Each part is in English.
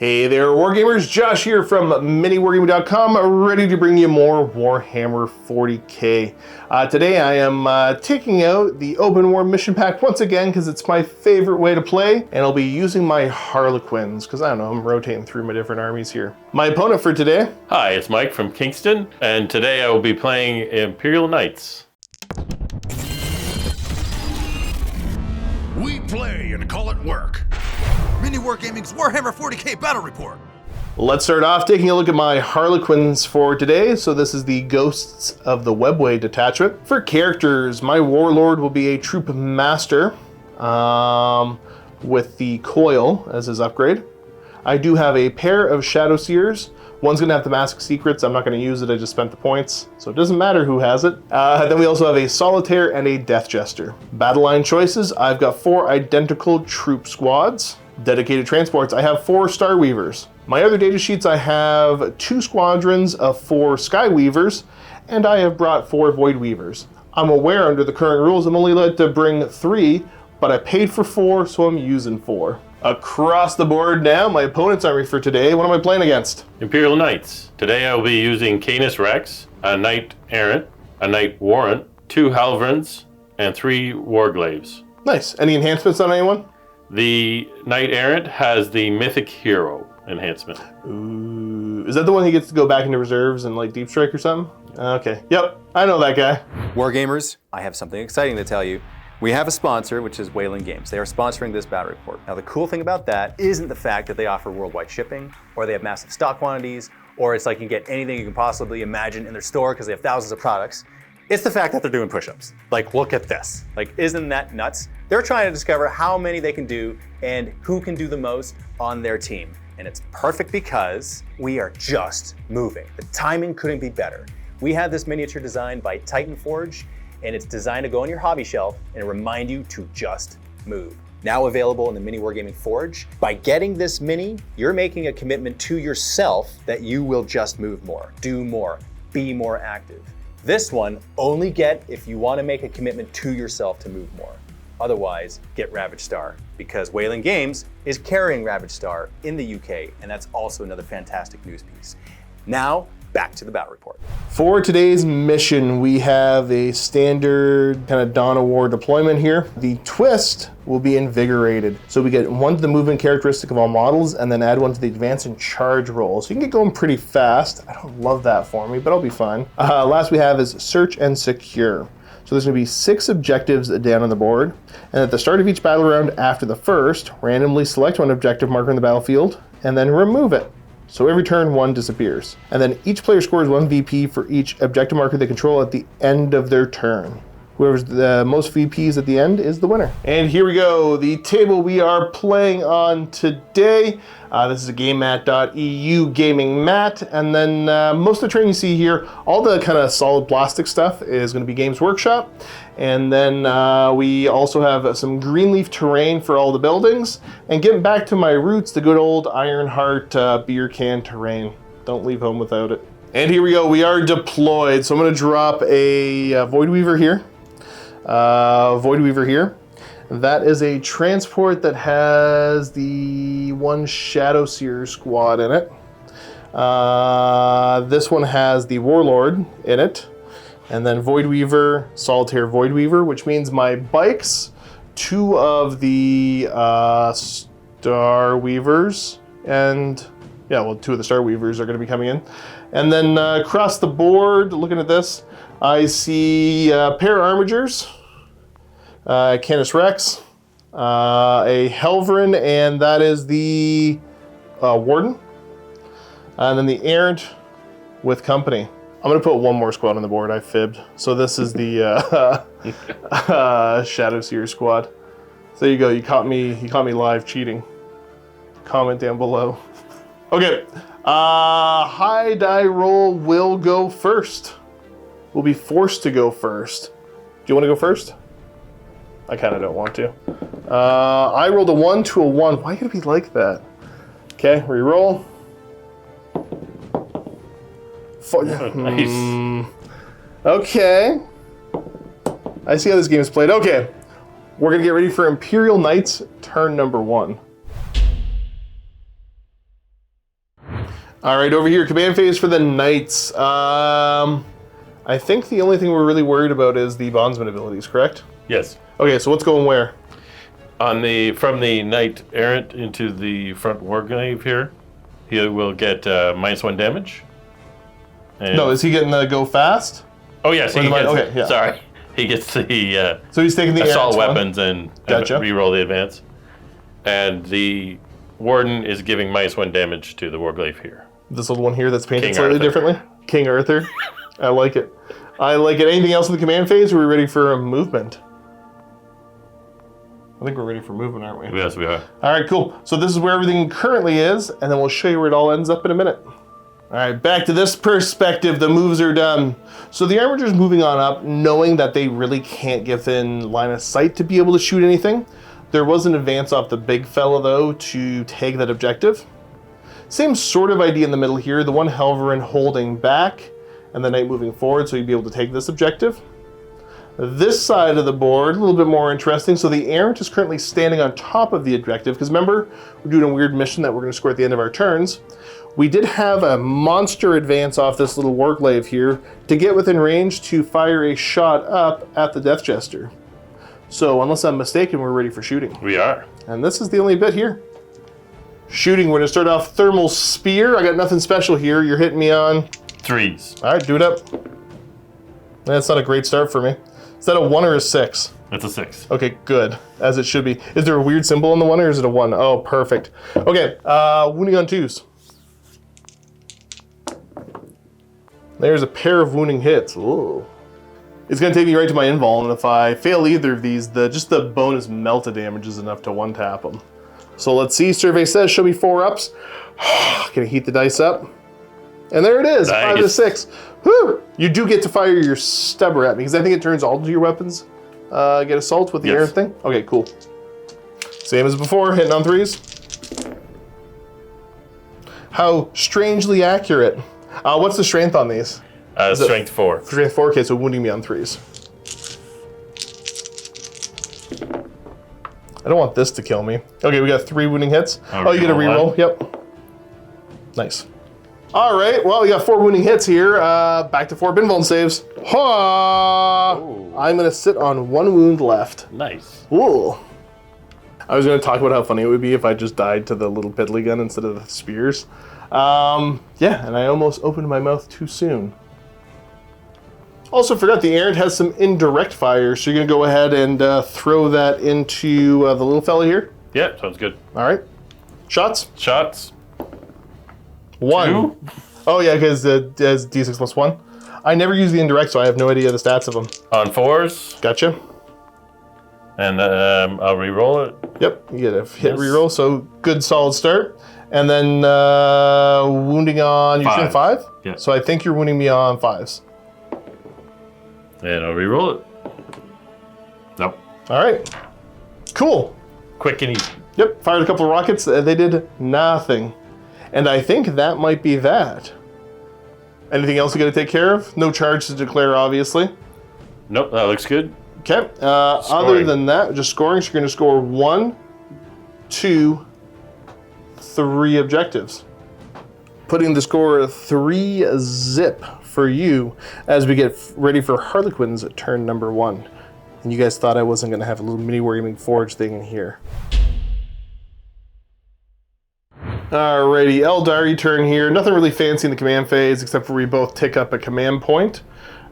Hey there, Wargamers. Josh here from MiniWarGaming.com, ready to bring you more Warhammer 40k. Today I am taking out the Open War Mission Pack once again because it's my favorite way to play, and I'll be using my Harlequins because I don't know, I'm rotating through my different armies here. My opponent for today. Hi, it's Mike from Kingston, and today I will be playing Imperial Knights. We play and call it work. MiniWarGaming's Warhammer 40k Battle Report. Let's start off taking a look at my Harlequins for today. So this is the Ghosts of the Webway detachment. For characters, my Warlord will be a Troop Master with the Coil as his upgrade. I do have a pair of Shadow Seers. One's gonna have the Mask Secrets. I'm not gonna use it, I just spent the points, so it doesn't matter who has it. Then we also have a Solitaire and a Death Jester. Battle line choices, I've got 4 identical troop squads. Dedicated transports, I have 4 Star Weavers. My other data sheets, I have 2 squadrons of 4 Sky Weavers, and I have brought 4 Void Weavers. I'm aware under the current rules I'm only allowed to bring 3, but I paid for 4, so I'm using 4. Across the board now, my opponent's army for today. What am I playing against? Imperial Knights. Today I will be using Canis Rex, a Knight Errant, a Knight Warrant, 2 Halverns, and 3 Warglaves. Nice. Any enhancements on anyone? The Knight Errant has the Mythic Hero enhancement. Ooh, is that the one he gets to go back into reserves and like Deep Strike or something? Okay, yep, I know that guy. Wargamers, I have something exciting to tell you. We have a sponsor, which is Wayland Games. They are sponsoring this battle report. Now, the cool thing about that isn't the fact that they offer worldwide shipping, or they have massive stock quantities, or it's like you can get anything you can possibly imagine in their store because they have thousands of products. It's the fact that they're doing push-ups. Like, look at this. Like, isn't that nuts? They're trying to discover how many they can do and who can do the most on their team. And it's perfect because we are just moving. The timing couldn't be better. We have this miniature designed by Titan Forge, and it's designed to go on your hobby shelf and remind you to just move. Now available in the Mini Wargaming Forge. By getting this mini, you're making a commitment to yourself that you will just move more, do more, be more active. This one, only get if you want to make a commitment to yourself to move more. Otherwise, get Ravage Star, because Wayland Games is carrying Ravage Star in the UK, and that's also another fantastic news piece. Now, back to the battle report. For today's mission, we have a standard kind of Dawn of War deployment here. The twist will be invigorated. So we get 1 to the movement characteristic of all models, and then add 1 to the advance and charge roll. So you can get going pretty fast. I don't love that for me, but I'll be fine. Last we have is search and secure. So there's gonna be 6 objectives down on the board. And at the start of each battle round after the first, randomly select 1 objective marker in the battlefield, and then remove it. So every turn 1 disappears. And then each player scores 1 VP for each objective marker they control at the end of their turn. Whoever's the most VPs at the end is the winner. And here we go, the table we are playing on today. This is a GameMat.eu gaming mat, and then most of the terrain you see here, all the kind of solid plastic stuff is going to be Games Workshop. And then we also have some Greenleaf terrain for all the buildings. And getting back to my roots, the good old Ironheart beer can terrain. Don't leave home without it. And here we go, we are deployed. So I'm going to drop a Void Weaver here. That is a transport that has the 1 Shadow Seer squad in it. This one has the Warlord in it. And then Void Weaver, Solitaire Void Weaver, which means my bikes, 2 of the Star Weavers, and yeah, well, 2 of the Star Weavers are going to be coming in. And then across the board, looking at this, I see a pair of Armigers, Canis Rex, a Helverin, and that is the Warden, and then the Errant with company. I'm gonna put 1 more squad on the board, I fibbed. So this is the Shadow Seer squad. So there you go, you caught me live cheating. Comment down below. Okay, high die roll will go first. We'll be forced to go first. Do you want to go first? I kind of don't want to. I rolled a 1 to a 1. Why could it be like that? Okay, re-roll. Nice. Okay. I see how this game is played. Okay, we're gonna get ready for Imperial Knights turn number 1. All right, over here, command phase for the Knights. I think the only thing we're really worried about is the bondsman abilities, correct? Yes. Okay, so what's going where? From the Knight Errant into the front Warglaive here, he will get -1 damage. And No, is he getting the go fast? oh yes, he Or the gets. okay, yeah. Sorry, he gets the So he's taking the assault Errant's one. weapons and Gotcha. re-roll the advance. And the Warden is giving -1 damage to the Warglaive here. This little one here that's painted King slightly Arthur. differently. King Arthur. I like it. I like it. Anything else in the command phase? Or are we ready for a movement? I think we're ready for movement, aren't we? Yes, we are. All right, cool. So this is where everything currently is, and then we'll show you where it all ends up in a minute. All right, back to this perspective. The moves are done. So the Armiger's moving on up, knowing that they really can't get in line of sight to be able to shoot anything. There was an advance off the big fella, though, to take that objective. Same sort of idea in the middle here. The one Helverin holding back, and the Knight moving forward, so you'd be able to take this objective. This side of the board, a little bit more interesting. So the Errant is currently standing on top of the objective, because remember, we're doing a weird mission that we're going to score at the end of our turns. We did have a monster advance off this little Warglaive here to get within range to fire a shot up at the Death Jester. So unless I'm mistaken, we're ready for shooting. We are. And this is the only bit here. Shooting, we're going to start off Thermal Spear. I got nothing special here. You're hitting me on... 3s. All right, do it up. That's not a great start for me. Is that a 1 or a 6? That's a 6. Okay, good. As it should be. Is there a weird symbol on the 1 or is it a 1? Oh, perfect. Okay, wounding on 2s. There's a pair of wounding hits. Ooh. It's going to take me right to my invul, and if I fail either of these, just the bonus melta damage is enough to one-tap them. So let's see. Survey says, show me 4-ups. Gonna heat the dice up. And there it is, Nice. 5 to 6. Whew! You do get to fire your stubber at me, because I think it turns all of your weapons. Get assault with the Yes. Errant thing? Okay, cool. Same as before, hitting on 3s. How strangely accurate. What's the strength on these? Strength 4. Strength 4, okay, so wounding me on 3s. I don't want this to kill me. Okay, we got 3 wounding hits. I'll Oh, you get a reroll reroll. Yep. Nice. All right, well, we got 4 wounding hits here. Back to 4 Binvuln saves. Ha! Ooh. I'm going to sit on 1 wound left. Nice. Ooh. I was going to talk about how funny it would be if I just died to the little piddly gun instead of the spears. Yeah, and I almost opened my mouth too soon. Also forgot the Errant has some indirect fire, so you're going to go ahead and throw that into the little fella here. Yeah, sounds good. All right. Shots? Shots. 1. 2. Oh, yeah, because it has D6 plus 1. I never use the indirect, so I have no idea the stats of them. On 4s. Gotcha. And I'll re-roll it. Yep, you get a hit Yes. reroll, so good solid start. And then wounding on, you're shooting 5? Yeah. So I think you're wounding me on 5s. And I'll re-roll it. Nope. All right. Cool. Quick and easy. Yep, fired a couple of rockets. They did nothing. And I think that might be that. Anything else you got to take care of? No charge to declare, obviously. Nope, that looks good. Okay. Other Scoring. than that, just scoring. So you're going to score 1, 2, 3 objectives. Putting the score 3 zip for you as we get ready for Harlequins at turn number 1. And you guys thought I wasn't going to have a little MiniWarGaming Forge thing in here. Alrighty, Eldari turn here. Nothing really fancy in the command phase except for we both tick up a command point.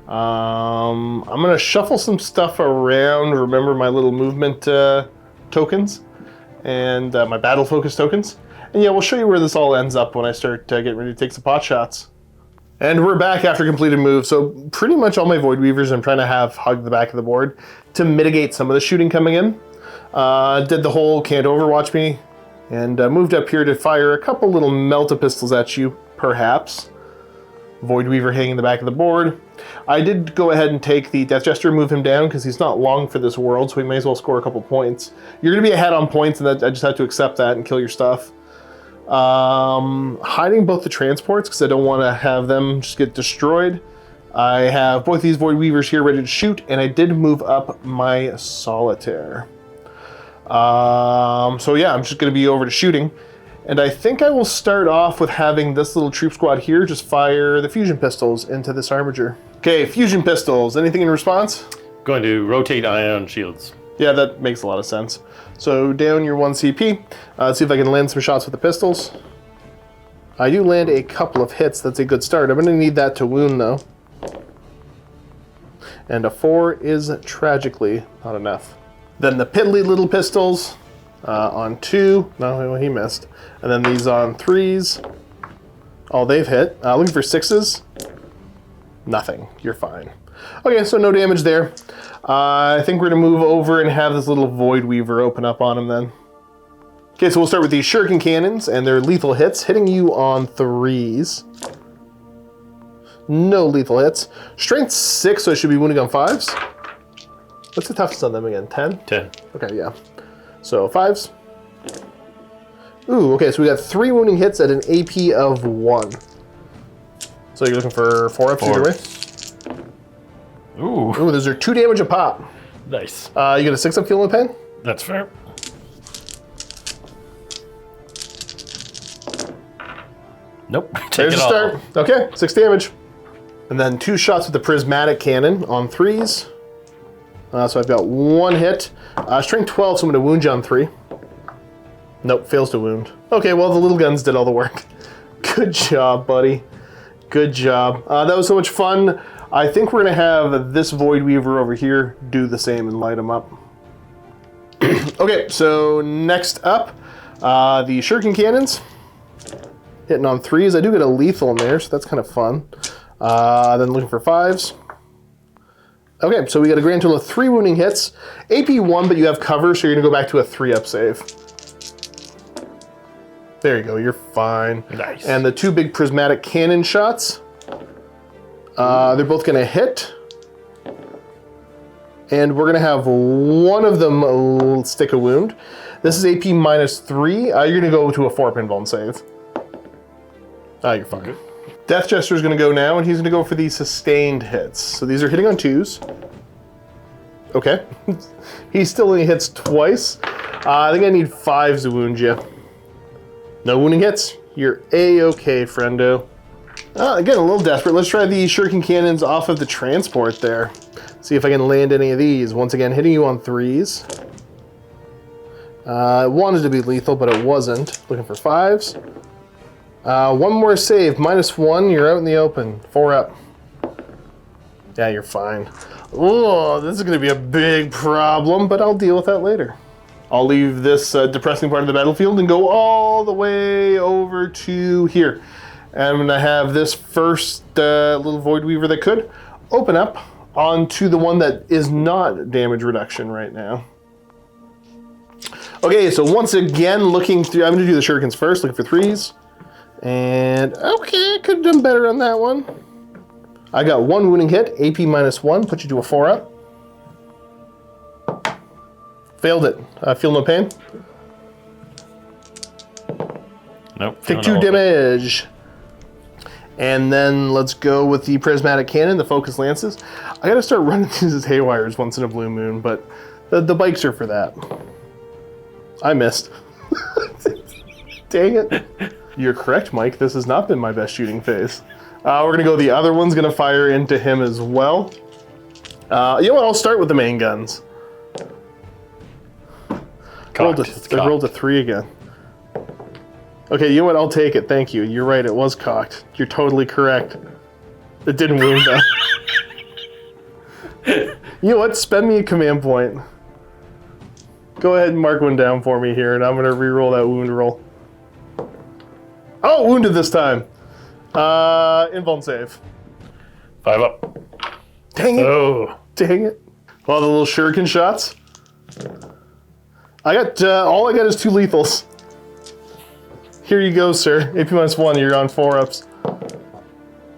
I'm going to shuffle some stuff around. Remember my little movement tokens and my battle focus tokens. And yeah, we'll show you where this all ends up when I start getting ready to take some pot shots. And we're back after completed move. So pretty much all my Void Weavers I'm trying to have hug the back of the board to mitigate some of the shooting coming in. Did the whole can't overwatch me and moved up here to fire a couple little melta pistols at you, perhaps. Void Weaver hanging in the back of the board. I did go ahead and take the Death Jester, move him down because he's not long for this world, so we may as well score a couple points. You're going to be ahead on points, and I just have to accept that and kill your stuff. Hiding both the transports because I don't want to have them just get destroyed. I have both these Void Weavers here ready to shoot, and I did move up my Solitaire. So yeah, I'm just going to be over to shooting. And I think I will start off with having this little troop squad here just fire the fusion pistols into this armature. Okay, fusion pistols. Anything in response? Going to rotate ion shields. Yeah, that makes a lot of sense. So down your 1 CP. Let's see if I can land some shots with the pistols. I do land a couple of hits. That's a good start. I'm going to need that to wound, though. And a 4 is tragically not enough. Then the piddly little pistols on 2. No, he missed. And then these on 3s. Oh, they've hit. Looking for 6s. Nothing. You're fine. Okay, so no damage there. I think we're going to move over and have this little Void Weaver open up on him then. Okay, so we'll start with these Shuriken Cannons, and they're lethal hits, hitting you on 3s. No lethal hits. Strength 6, so I should be wounding on 5s. What's the toughest on them again? 10? 10. Okay, yeah. So 5s. Ooh, okay, so we got 3 wounding hits at an AP of 1. So you're looking for 4 ups either way? Ooh. Ooh, those are 2 damage a pop. Nice. You got a 6 up Feel No Pain? That's fair. Nope. There's a start. Okay, 6 damage. And then 2 shots with the Prismatic Cannon on 3s. So I've got 1 hit. Strength 12, so I'm going to wound you on 3. Nope, fails to wound. Okay, well, the little guns did all the work. Good job, buddy. Good job. That was so much fun. I think we're going to have this Void Weaver over here do the same and light him up. Okay, so next up, the Shuriken Cannons. Hitting on 3s. I do get a lethal in there, so that's kind of fun. Then looking for 5s. Okay, so we got a grand total of 3 wounding hits. AP 1, but you have cover, so you're going to go back to a 3-up save. There you go, you're fine. Nice. And the 2 big Prismatic Cannon shots, they're both going to hit. And we're going to have one of them stick a wound. This is AP -3. You're going to go to a 4-up invuln save. You're fine. Okay. Death Jester is going to go now, and he's going to go for the sustained hits. So these are hitting on 2s. Okay. He still only hits twice. I think I need 5s to wound you. No wounding hits. You're A-okay, friendo. Again, a little desperate. Let's try the Shuriken Cannons off of the transport there. See if I can land any of these. Once again, hitting you on 3s. It wanted to be lethal, but it wasn't. Looking for 5s. 1 more save, -1, you're out in the open. 4 up. Yeah, you're fine. Oh, this is going to be a big problem, but I'll deal with that later. I'll leave this depressing part of the battlefield and go all the way over to here. And I'm going to have this first little Void Weaver that could open up onto the one that is not damage reduction right now. Okay, so once again, looking through, I'm going to do the Shurikens first, looking for 3s. And, okay, I could have done better on that one. I got 1 wounding hit, AP -1, put you to a 4-up. Failed it. Feel no pain? Nope. Take 2 damage. And then let's go with the Prismatic Cannon, the Focus Lances. I gotta start running these as haywires once in a blue moon, but the bikes are for that. I missed. Dang it. You're correct, Mike. This has not been my best shooting phase. We're gonna go, the other one's gonna fire into him as well. You know what, I'll start with the main guns. I rolled a 3 again. Okay, you know what, I'll take it, thank you. You're right, it was cocked. You're totally correct. It didn't wound though. You know what, spend me a command point. Go ahead and mark one down for me here, and I'm gonna re-roll that wound roll. Oh, wounded this time. Invuln save. 5 up. Dang it. Oh. Dang it. Well, the little Shuriken shots. I got, all I got is 2 lethals. Here you go, sir. AP -1, you're on 4-ups.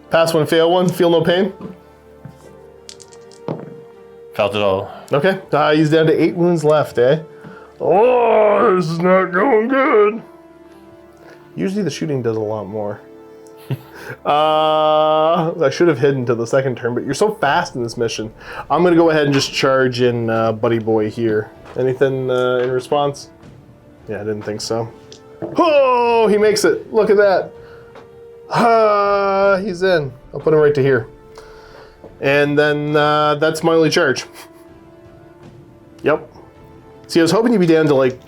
Pass 1, fail 1, feel no pain. Felt it all. Okay, he's down to 8 wounds left, eh? Oh, this is not going good. Usually the shooting does a lot more. I should have hidden to the second turn, but you're so fast in this mission. I'm going to go ahead and just charge in Buddy Boy here. Anything in response? Yeah, I didn't think so. Oh, he makes it. Look at that. He's in. I'll put him right to here. And then that's my only charge. Yep. See, I was hoping you'd be down to like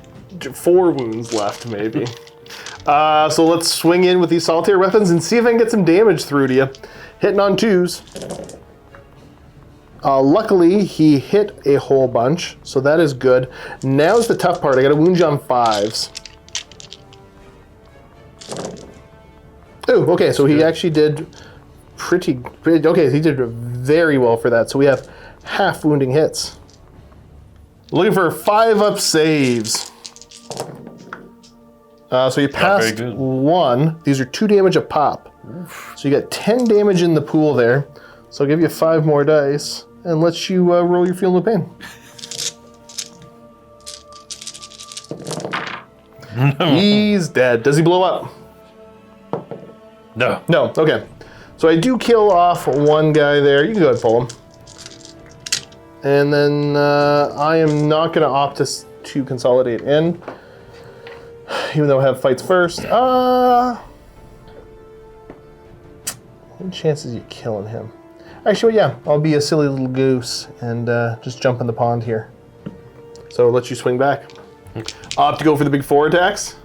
4 wounds left, maybe. So let's swing in with these solitaire weapons and see if I can get some damage through to you. Hitting on 2s. Luckily, he hit a whole bunch, so that is good. Now's the tough part. I got to wound you on 5s. Oh, okay, so he actually did pretty, okay, he did very well for that. So we have half wounding hits. Looking for 5-up saves. So you passed 1. These are 2 damage a pop. Oof. So you got 10 damage in the pool there. So I'll give you 5 more dice and let you roll your feel no pain. He's dead. Does he blow up? No. No, okay. So I do kill off 1 guy there. You can go ahead and pull him. And then I am not going to opt to consolidate in, even though I have fights first. What chances you killing him? Actually, yeah, I'll be a silly little goose and just jump in the pond here. So I'll let you swing back. I'll have to go for the big 4 attacks.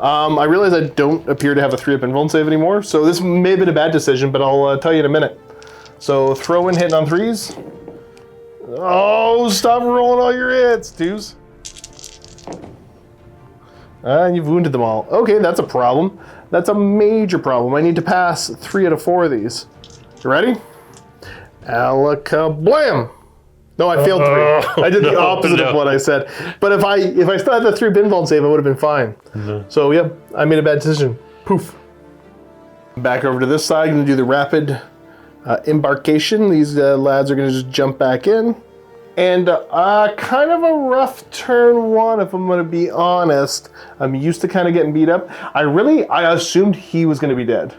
I realize I don't appear to have a 3-up invuln save anymore, so this may have been a bad decision, but I'll tell you in a minute. So throw in hitting on 3s. Oh, stop rolling all your hits, 2s. You've wounded them all. Okay, that's a problem. That's a major problem. I need to pass 3 out of 4 of these. You ready? Alakablam! No, I failed 3. I did the opposite of what I said. But if I still had the 3 invuln save, I would have been fine. No. So, yep, I made a bad decision. Poof. Back over to this side, I'm going to do the rapid embarkation. These lads are going to just jump back in. And kind of a rough turn 1, if I'm going to be honest. I'm used to kind of getting beat up. I assumed he was going to be dead.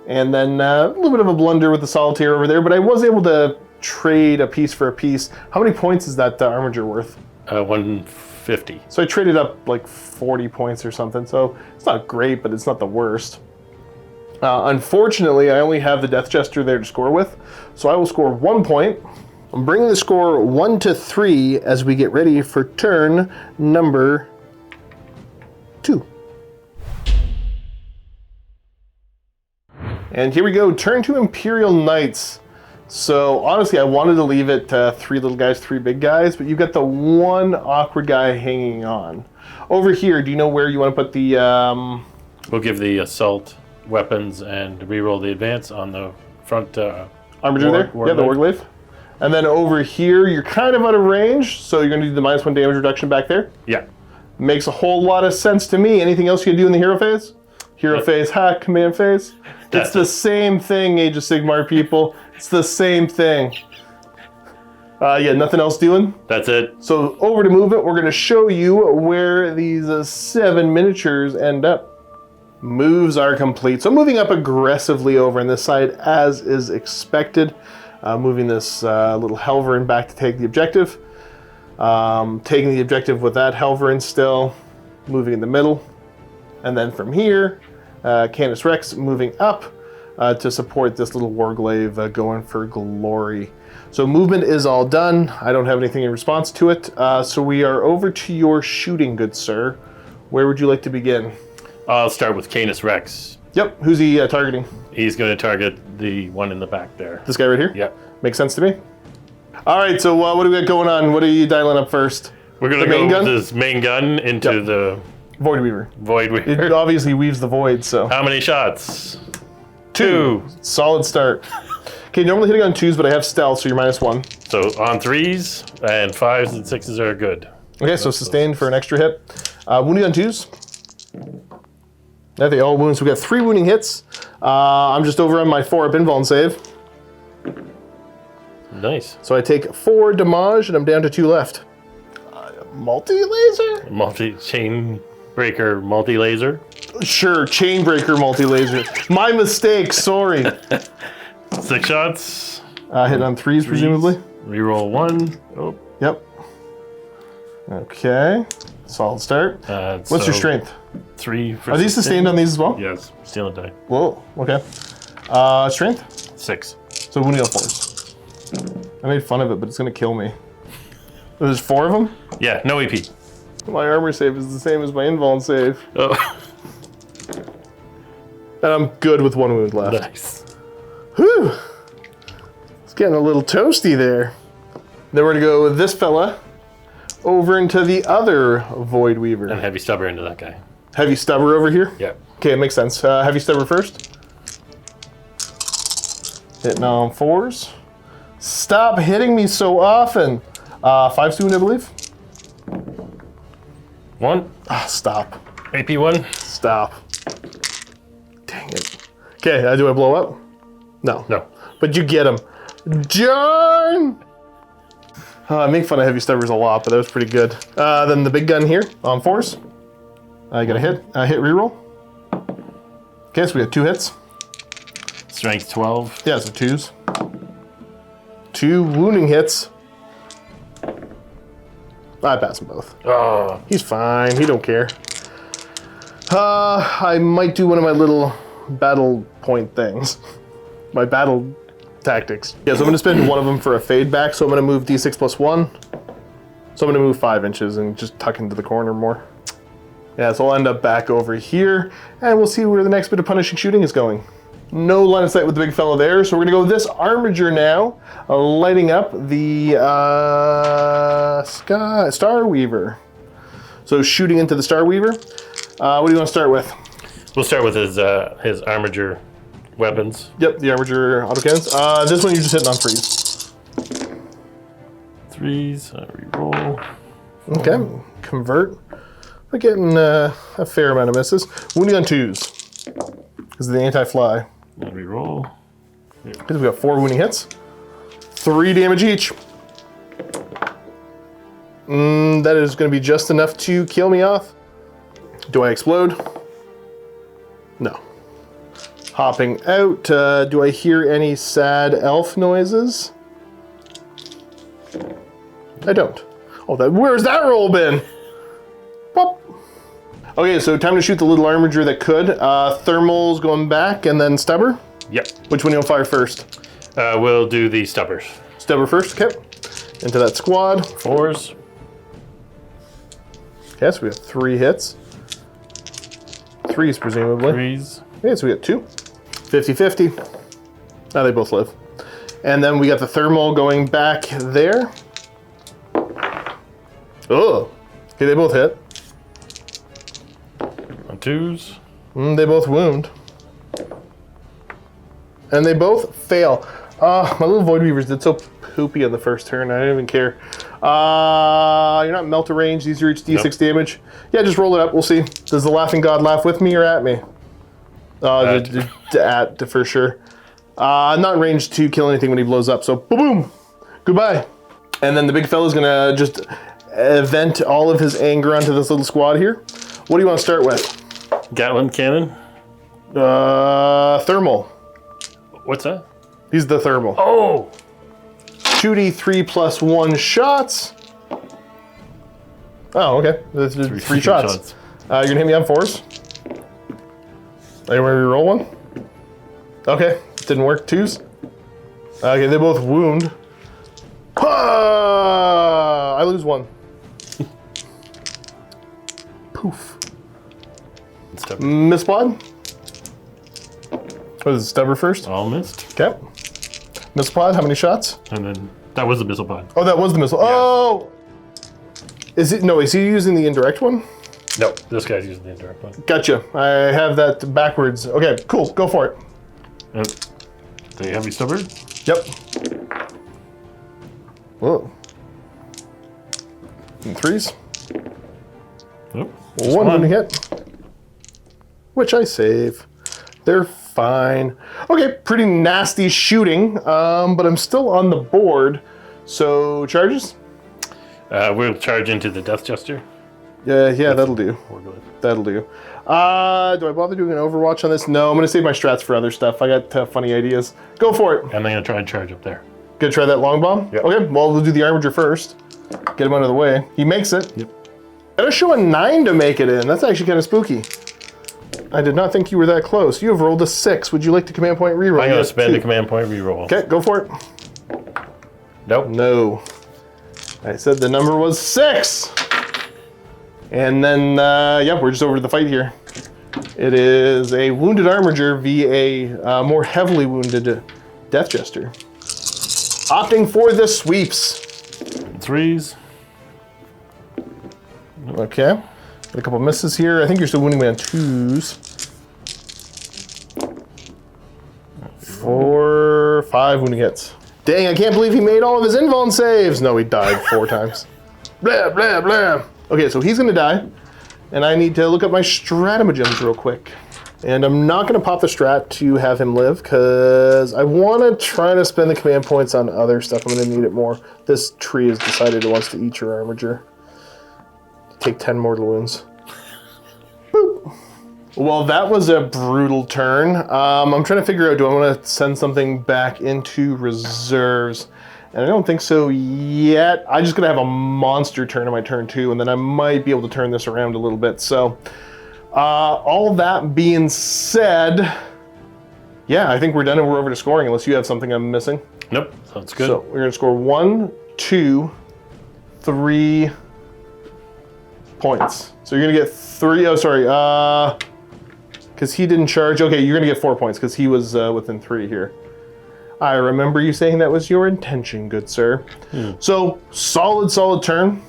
And then a little bit of a blunder with the solitaire over there, but I was able to trade a piece for a piece. How many points is that armiger worth? 150. So I traded up like 40 points or something. So it's not great, but it's not the worst. Unfortunately, I only have the Death Jester there to score with. So I will score 1 point. I'm bringing the score 1 to 3 as we get ready for turn number 2. And here we go, turn to Imperial Knights. So honestly, I wanted to leave it 3 little guys, 3 big guys, but you've got the 1 awkward guy hanging on. Over here, do you know where you want to put the... We'll give the assault weapons and reroll the advance on the front... Armiger there? Yeah, the Warglaive. And then over here, you're kind of out of range, so you're going to do the -1 damage reduction back there? Yeah. Makes a whole lot of sense to me. Anything else you can do in the hero phase? Hero phase, command phase. It's the same thing, Age of Sigmar people. It's the same thing. Yeah, nothing else doing? That's it. So over to movement, we're going to show you where these 7 miniatures end up. Moves are complete. So moving up aggressively over on this side, as is expected. Moving this little Helverin back to take the objective. Taking the objective with that Helverin still. Moving in the middle. And then from here, Canis Rex moving up to support this little Warglaive going for glory. So movement is all done. I don't have anything in response to it. So we are over to your shooting, good sir. Where would you like to begin? I'll start with Canis Rex. Yep, who's he targeting? He's going to target the one in the back there. This guy right here? Yep. Makes sense to me. All right, so what do we got going on? What are you dialing up first? We're going to go with this main gun into the... Void Weaver. Void Weaver. It obviously weaves the void, so... How many shots? 2. Solid start. Okay, normally hitting on 2s, but I have stealth, so you're -1. So on 3s, and 5s and 6s are good. Okay, so sustained for an extra hit. Wounding on 2s. They all wounds. So we got 3 wounding hits. I'm just over on my 4-up invuln save. Nice. So I take 4 damage, and I'm down to 2 left. Multi-laser? Chain breaker, multi-laser. Sure, chain breaker, multi-laser. My mistake, sorry. 6 shots. Hit on 3s, presumably. Reroll 1. Oh. Yep. Okay. Solid start. What's your strength? 3 for Are these sustained on these as well? Yes. Steal a die. Whoa, okay. Strength? 6. So wounding on 4s. I made fun of it, but it's gonna kill me. There's 4 of them? Yeah, no AP. My armor save is the same as my invuln save. Oh. And I'm good with 1 wound left. Nice. Whew! It's getting a little toasty there. Then we're gonna go with this fella over into the other Void Weaver. And heavy stubber into that guy. Heavy stubber over here? Yeah. Okay, it makes sense. Heavy stubber first. Hitting on 4s. Stop hitting me so often. 5 wound, I believe. 1. Ah, stop. AP 1. Stop. Dang it. Okay, do I blow up? No. No. But you get him. John! I make fun of heavy stubbers a lot, but that was pretty good. Then the big gun here on 4s. I got a hit. Hit reroll. Okay, so we have 2 hits. Strength 12. Yeah, so 2s. 2 wounding hits. I pass them both. Oh. He's fine. He don't care. I might do one of my little battle point things. My battle tactics. Yeah, so I'm gonna spend one of them for a fade back. So I'm gonna move D6 plus 1. So I'm gonna move 5 inches and just tuck into the corner more. Yeah, so I'll end up back over here, and we'll see where the next bit of punishing shooting is going. No line of sight with the big fella there, so we're gonna go with this armiger now, lighting up the Star Weaver. So shooting into the Star Weaver. What do you want to start with? We'll start with his armiger weapons. Yep, the armiger autocannons. This one you're just hitting on 3s. 3s, I reroll. Okay, convert. We're getting a fair amount of misses. Wounding on 2s. This is the anti-fly. I reroll. Because we got 4 wounding hits. 3 damage each. That is going to be just enough to kill me off. Do I explode? No. Hopping out. Do I hear any sad elf noises? I don't. Oh, where's that roll been? Pop. Okay, so time to shoot the little armiger that could. Thermals going back, and then stubber. Yep. Which one do you want to fire first? We'll do the stubbers. Stubber first, okay. Into that squad. 4s. Okay, so we have 3 hits. 3s, presumably. 3s. Okay, so we got 2. 50-50. Oh, they both live. And then we got the thermal going back there. Oh. Okay, they both hit. On 2s. They both wound. And they both fail. My little Void Weavers did so poopy on the first turn. I didn't even care. You're not melt range. These are each D6 damage. Yeah, just roll it up. We'll see. Does the Laughing God laugh with me or at me? At for sure. Not in range to kill anything when he blows up. So boom. Goodbye. And then the big fella's gonna just vent all of his anger onto this little squad here. What do you want to start with? Gatling cannon. Thermal. What's that? He's the thermal. Oh! 2d3 plus 1 shots. Oh, okay. That's 3 shots. You're gonna hit me on 4s. Are you ready to roll one? Okay, didn't work. 2s. Okay, they both wound. I lose 1. Poof. Misplod. What is it, stubber first? All missed. Okay. Missile pod, how many shots? And then that was the missile pod. Oh, that was the missile. Yeah. Oh! Is he using the indirect one? No, this guy's using the indirect one. Gotcha. I have that backwards. Okay, cool. Go for it. The heavy stubber? Yep. Whoa. And 3s. Nope. 1 wounding hit. Which I save. They're fine. Okay, pretty nasty shooting, but I'm still on the board. So, charges? We'll charge into the Death Jester. Yeah, that'll do. That'll do. Do I bother doing an Overwatch on this? No, I'm going to save my strats for other stuff. I got funny ideas. Go for it. And I'm going to try and charge up there. Gonna try that long bomb? Yep. Okay, well, we'll do the armiger first. Get him out of the way. He makes it. Yep. Gotta show a 9 to make it in. That's actually kind of spooky. I did not think you were that close. You have rolled a 6. Would you like to command point reroll? I'm going to spend the command point reroll. Okay, go for it. Nope. No. I said the number was 6. And then, yeah, we're just over to the fight here. It is a wounded armiger via a more heavily wounded death jester. Opting for the sweeps. 3s. Okay. Got a couple misses here. I think you're still wounding me on 2s. 4, 5 wounding hits. Dang, I can't believe he made all of his invuln saves. No, he died 4 times. Blah, blah, blah. Okay, so he's gonna die. And I need to look up my stratagems real quick. And I'm not gonna pop the strat to have him live, because I wanna try to spend the command points on other stuff. I'm gonna need it more. This tree has decided it wants to eat your armiger. Take 10 mortal wounds. Boop. Well, that was a brutal turn. I'm trying to figure out, do I want to send something back into reserves? And I don't think so yet. I'm just going to have a monster turn on my turn 2, and then I might be able to turn this around a little bit. So, all that being said, yeah, I think we're done and we're over to scoring, unless you have something I'm missing. Nope, that's good. So, we're going to score 1, 2, 3 points. So you're gonna get 3, oh sorry, because he didn't charge. Okay, you're gonna get 4 points because he was within 3 here. I remember you saying that was your intention, good sir. So, solid turn.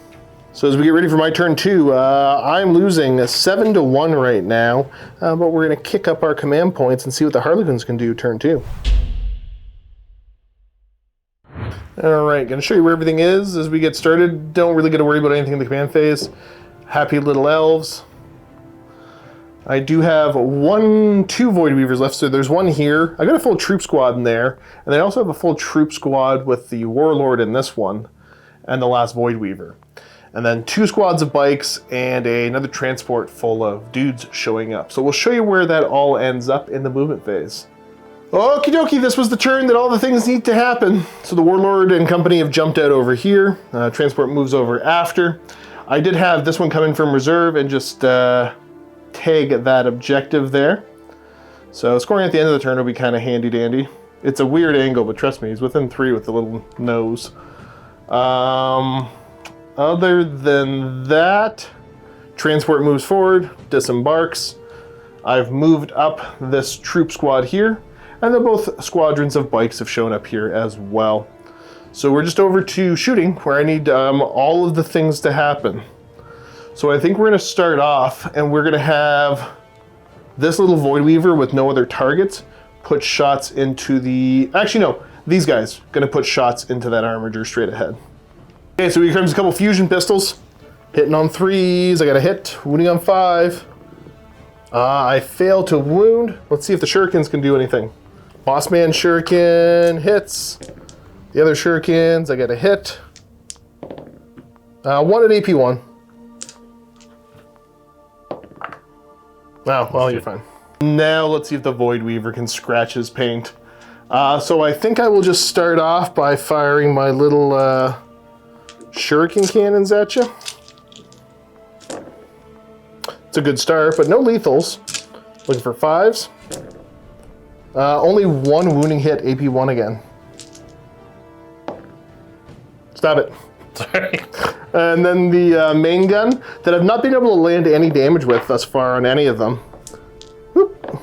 So as we get ready for my turn 2, I'm losing 7 to 1 right now, but we're gonna kick up our command points and see what the Harlequins can do turn 2. All right, gonna show you where everything is as we get started. Don't really get to worry about anything in the command phase. Happy little elves. I do have 2 Void Weavers left, so there's 1 here. I got a full troop squad in there, and then I also have a full troop squad with the Warlord in this one, and the last Void Weaver. And then 2 squads of bikes, and another transport full of dudes showing up. So we'll show you where that all ends up in the movement phase. Okie dokie, this was the turn that all the things need to happen. So the Warlord and company have jumped out over here. Transport moves over after. I did have this one come in from reserve and just tag that objective there. So scoring at the end of the turn will be kind of handy dandy. It's a weird angle, but trust me, he's within 3 with the little nose. Other than that, transport moves forward, disembarks. I've moved up this troop squad here, and then both squadrons of bikes have shown up here as well. So we're just over to shooting, where I need all of the things to happen. So I think we're gonna start off, and we're gonna have this little Void Weaver with no other targets put shots into the, actually no, these guys gonna put shots into that armiger straight ahead. Okay, so here comes a couple fusion pistols. Hitting on 3s, I got a hit, wounding on 5. I failed to wound. Let's see if the shurikens can do anything. Bossman shuriken hits. The other shurikens, I get a hit. 1 at AP1. Oh, well, you're fine. Now let's see if the Void Weaver can scratch his paint. So I think I will just start off by firing my little shuriken cannons at you. It's a good start, but no lethals. Looking for 5s. Only 1 wounding hit, AP1 again. Stop it. Sorry. And then the main gun that I've not been able to land any damage with thus far on any of them. Whoop.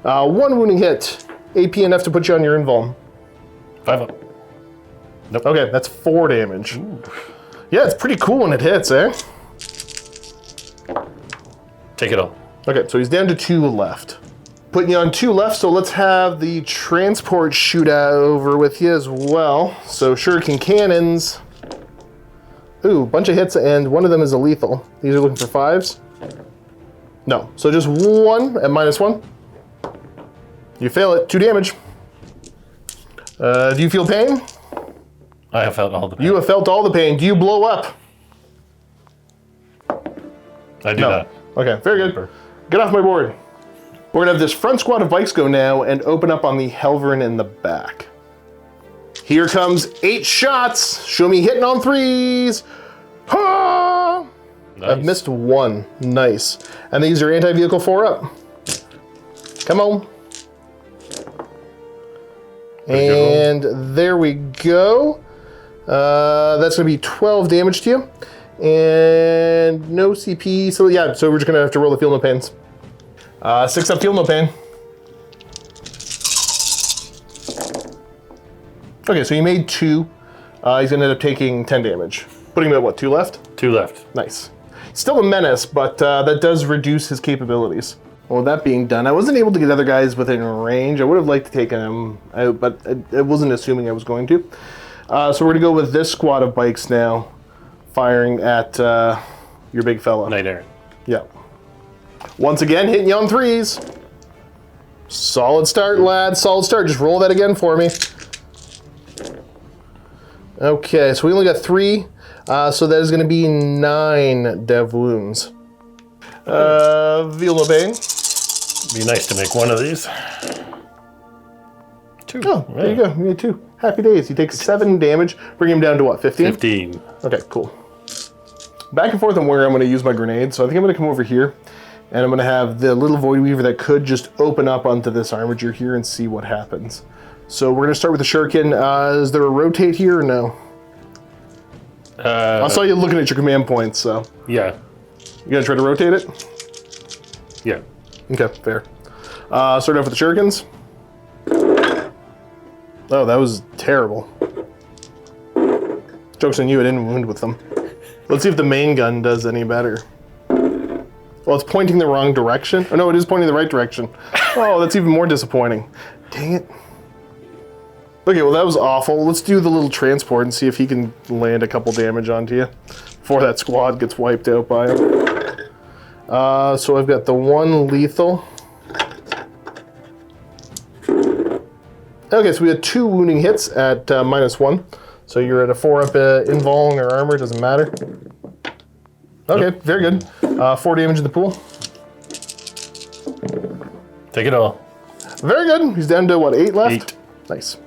1 wounding hit, AP enough to put you on your invuln. 5 up. Nope. Okay, that's 4 damage. Ooh. Yeah, it's pretty cool when it hits, eh? Take it all. Okay, so he's down to 2 left. Putting you on 2 left, so let's have the transport shoot over with you as well. So shuriken cannons. Ooh, bunch of hits, and 1 of them is a lethal. These are looking for 5s. No, so just 1 at -1. You fail it, 2 damage. Do you feel pain? I have felt all the pain. You have felt all the pain. Do you blow up? I do not. Okay, very good. Get off my board. We're gonna have this front squad of bikes go now and open up on the Helverin in the back. Here comes 8 shots. Show me hitting on 3s. Ha! Nice. I've missed one. Nice. And these are anti-vehicle 4-up. Come on. And there we go. That's going to be 12 damage to you. And no CP. So yeah, so we're just going to have to roll the Feel No Pains. 6 up Feel No Pain. Okay, so you made 2. He's going to end up taking 10 damage. Putting him at what, 2 left? 2 left. Nice. Still a menace, but that does reduce his capabilities. Well, that being done, I wasn't able to get other guys within range. I would have liked to take him out, but I wasn't assuming I was going to. So we're going to go with this squad of bikes now, firing at your big fella. Knight Errant. Yeah. Once again, hitting you on 3s. Solid start, lad. Solid start. Just roll that again for me. Okay, so we only got 3. So that is going to be 9 dev wounds. Feel No Pain. Be nice to make one of these. 2. Oh, there you go. You made 2. Happy days. He takes 7 damage. Bring him down to what, 15? 15. Okay, cool. Back and forth on where I'm going to use my grenade. So I think I'm going to come over here. And I'm going to have the little Void Weaver that could just open up onto this armature here and see what happens. So we're going to start with the Shuriken. Is there a rotate here or no? I saw you looking at your command points, so. Yeah. You going to try to rotate it? Yeah. Okay, fair. Start off with the Shurikens. Oh, that was terrible. Joke's on you, I didn't wound with them. Let's see if the main gun does any better. Well, it's pointing the wrong direction. Oh no, it is pointing the right direction. Oh, that's even more disappointing. Dang it. Okay, well that was awful. Let's do the little transport and see if he can land a couple damage onto you before that squad gets wiped out by him. So I've got the 1 lethal. Okay, so we had 2 wounding hits at -1. So you're at a 4-up invuln or armor, doesn't matter. Okay, very good. 4 damage in the pool. Take it all. Very good. He's down to what, 8 left? 8. Nice.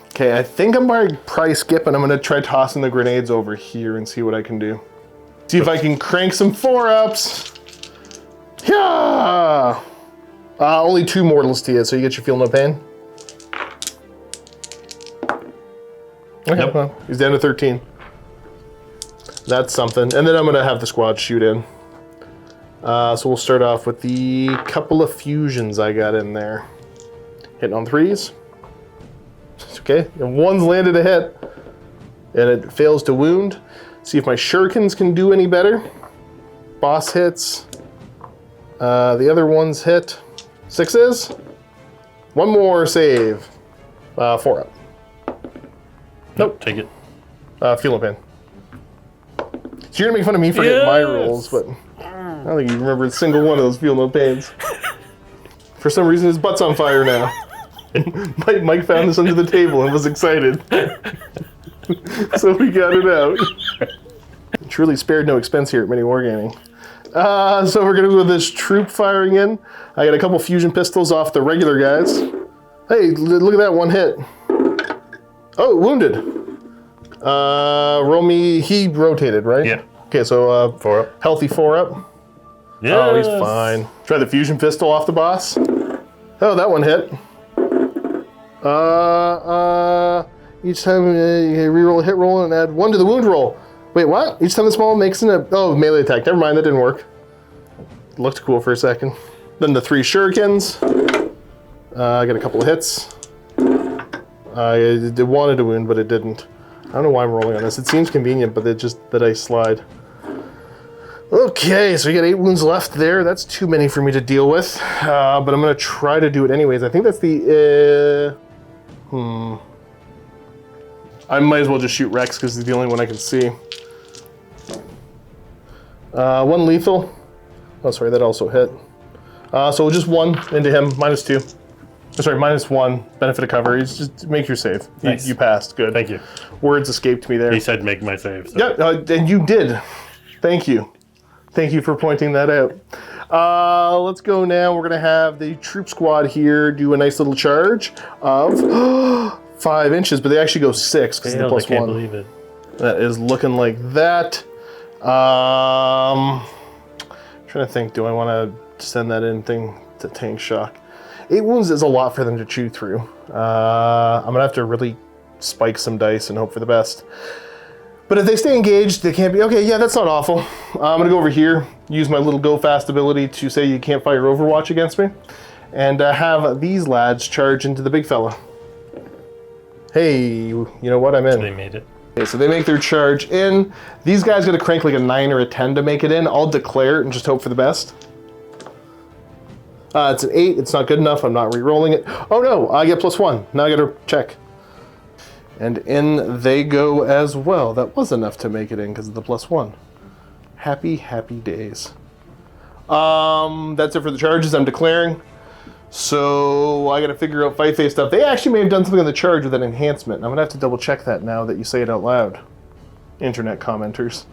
Okay, I think I'm going to probably skip and I'm going to try tossing the grenades over here and see what I can do. See if I can crank some 4-ups. Yeah! Only 2 mortals to you, so you get your Feel No Pain. Okay, Yep. well, he's down to 13. That's something. And then I'm going to have the squad shoot in. So we'll start off with the couple of fusions I got in there. Hitting on 3s. Okay, and 1's landed a hit. And it fails to wound. See if my Shurikens can do any better. Boss hits. The other one's hit. 6s. 1 more save. 4-up. Nope. Take it. Feel No Pain. So you're gonna make fun of me for getting my rolls, but I don't think you remember a single one of those Feel No Pains. For some reason, his butt's on fire now. Mike found this under the table and was excited. So we got it out. Truly spared no expense here at MiniWarGaming. So we're gonna go with this troop firing in. I got a couple fusion pistols off the regular guys. Hey, look at that 1 hit. Oh, wounded. Roll me, he rotated, right? Yeah. Okay, so 4-up. healthy 4-up. Yeah. Oh, he's fine. Try the fusion pistol off the boss. Oh, that 1 hit. Each time you reroll a hit roll and add 1 to the wound roll. Wait, what? Each time the small makes an melee attack. Never mind, that didn't work. Looked cool for a second. Then the 3 shurikens. I got a couple of hits. I wanted to wound, but it didn't. I don't know why I'm rolling on this. It seems convenient, but it just the dice slide. Okay, so you got 8 wounds left there. That's too many for me to deal with, but I'm gonna try to do it anyways. I think that's the. I might as well just shoot Rex because he's the only one I can see. 1 lethal. Oh, sorry, that also hit. So just 1 into him, -2. Sorry, -1. Benefit of cover. He's just make your save. Nice. You passed. Good. Thank you. Words escaped me there. He said make my save. So. Yeah, and you did. Thank you. Thank you for pointing that out. Let's go now. We're going to have the troop squad here do a nice little charge of 5 inches, but they actually go 6 because of the Failed, I +1. can't believe it. That is looking like that. Trying to think, do I want to send that in thing to tank shock? 8 wounds is a lot for them to chew through. I'm gonna have to really spike some dice and hope for the best. But if they stay engaged, they can't be, okay, yeah, that's not awful. I'm gonna go over here, use my little go fast ability to say you can't fire Overwatch against me, and have these lads charge into the big fella. Hey, you know what, I'm in. They made it. Okay, so they make their charge in. These guys gotta crank like a 9 or a 10 to make it in. I'll declare it and just hope for the best. It's an 8, it's not good enough, I'm not re-rolling it. Oh no, I get +1, now I gotta check. And in they go as well. That was enough to make it in because of the +1. Happy, happy days. That's it for the charges I'm declaring. So I gotta figure out fight phase stuff. They actually may have done something on the charge with an enhancement. I'm gonna have to double check that now that you say it out loud. Internet commenters.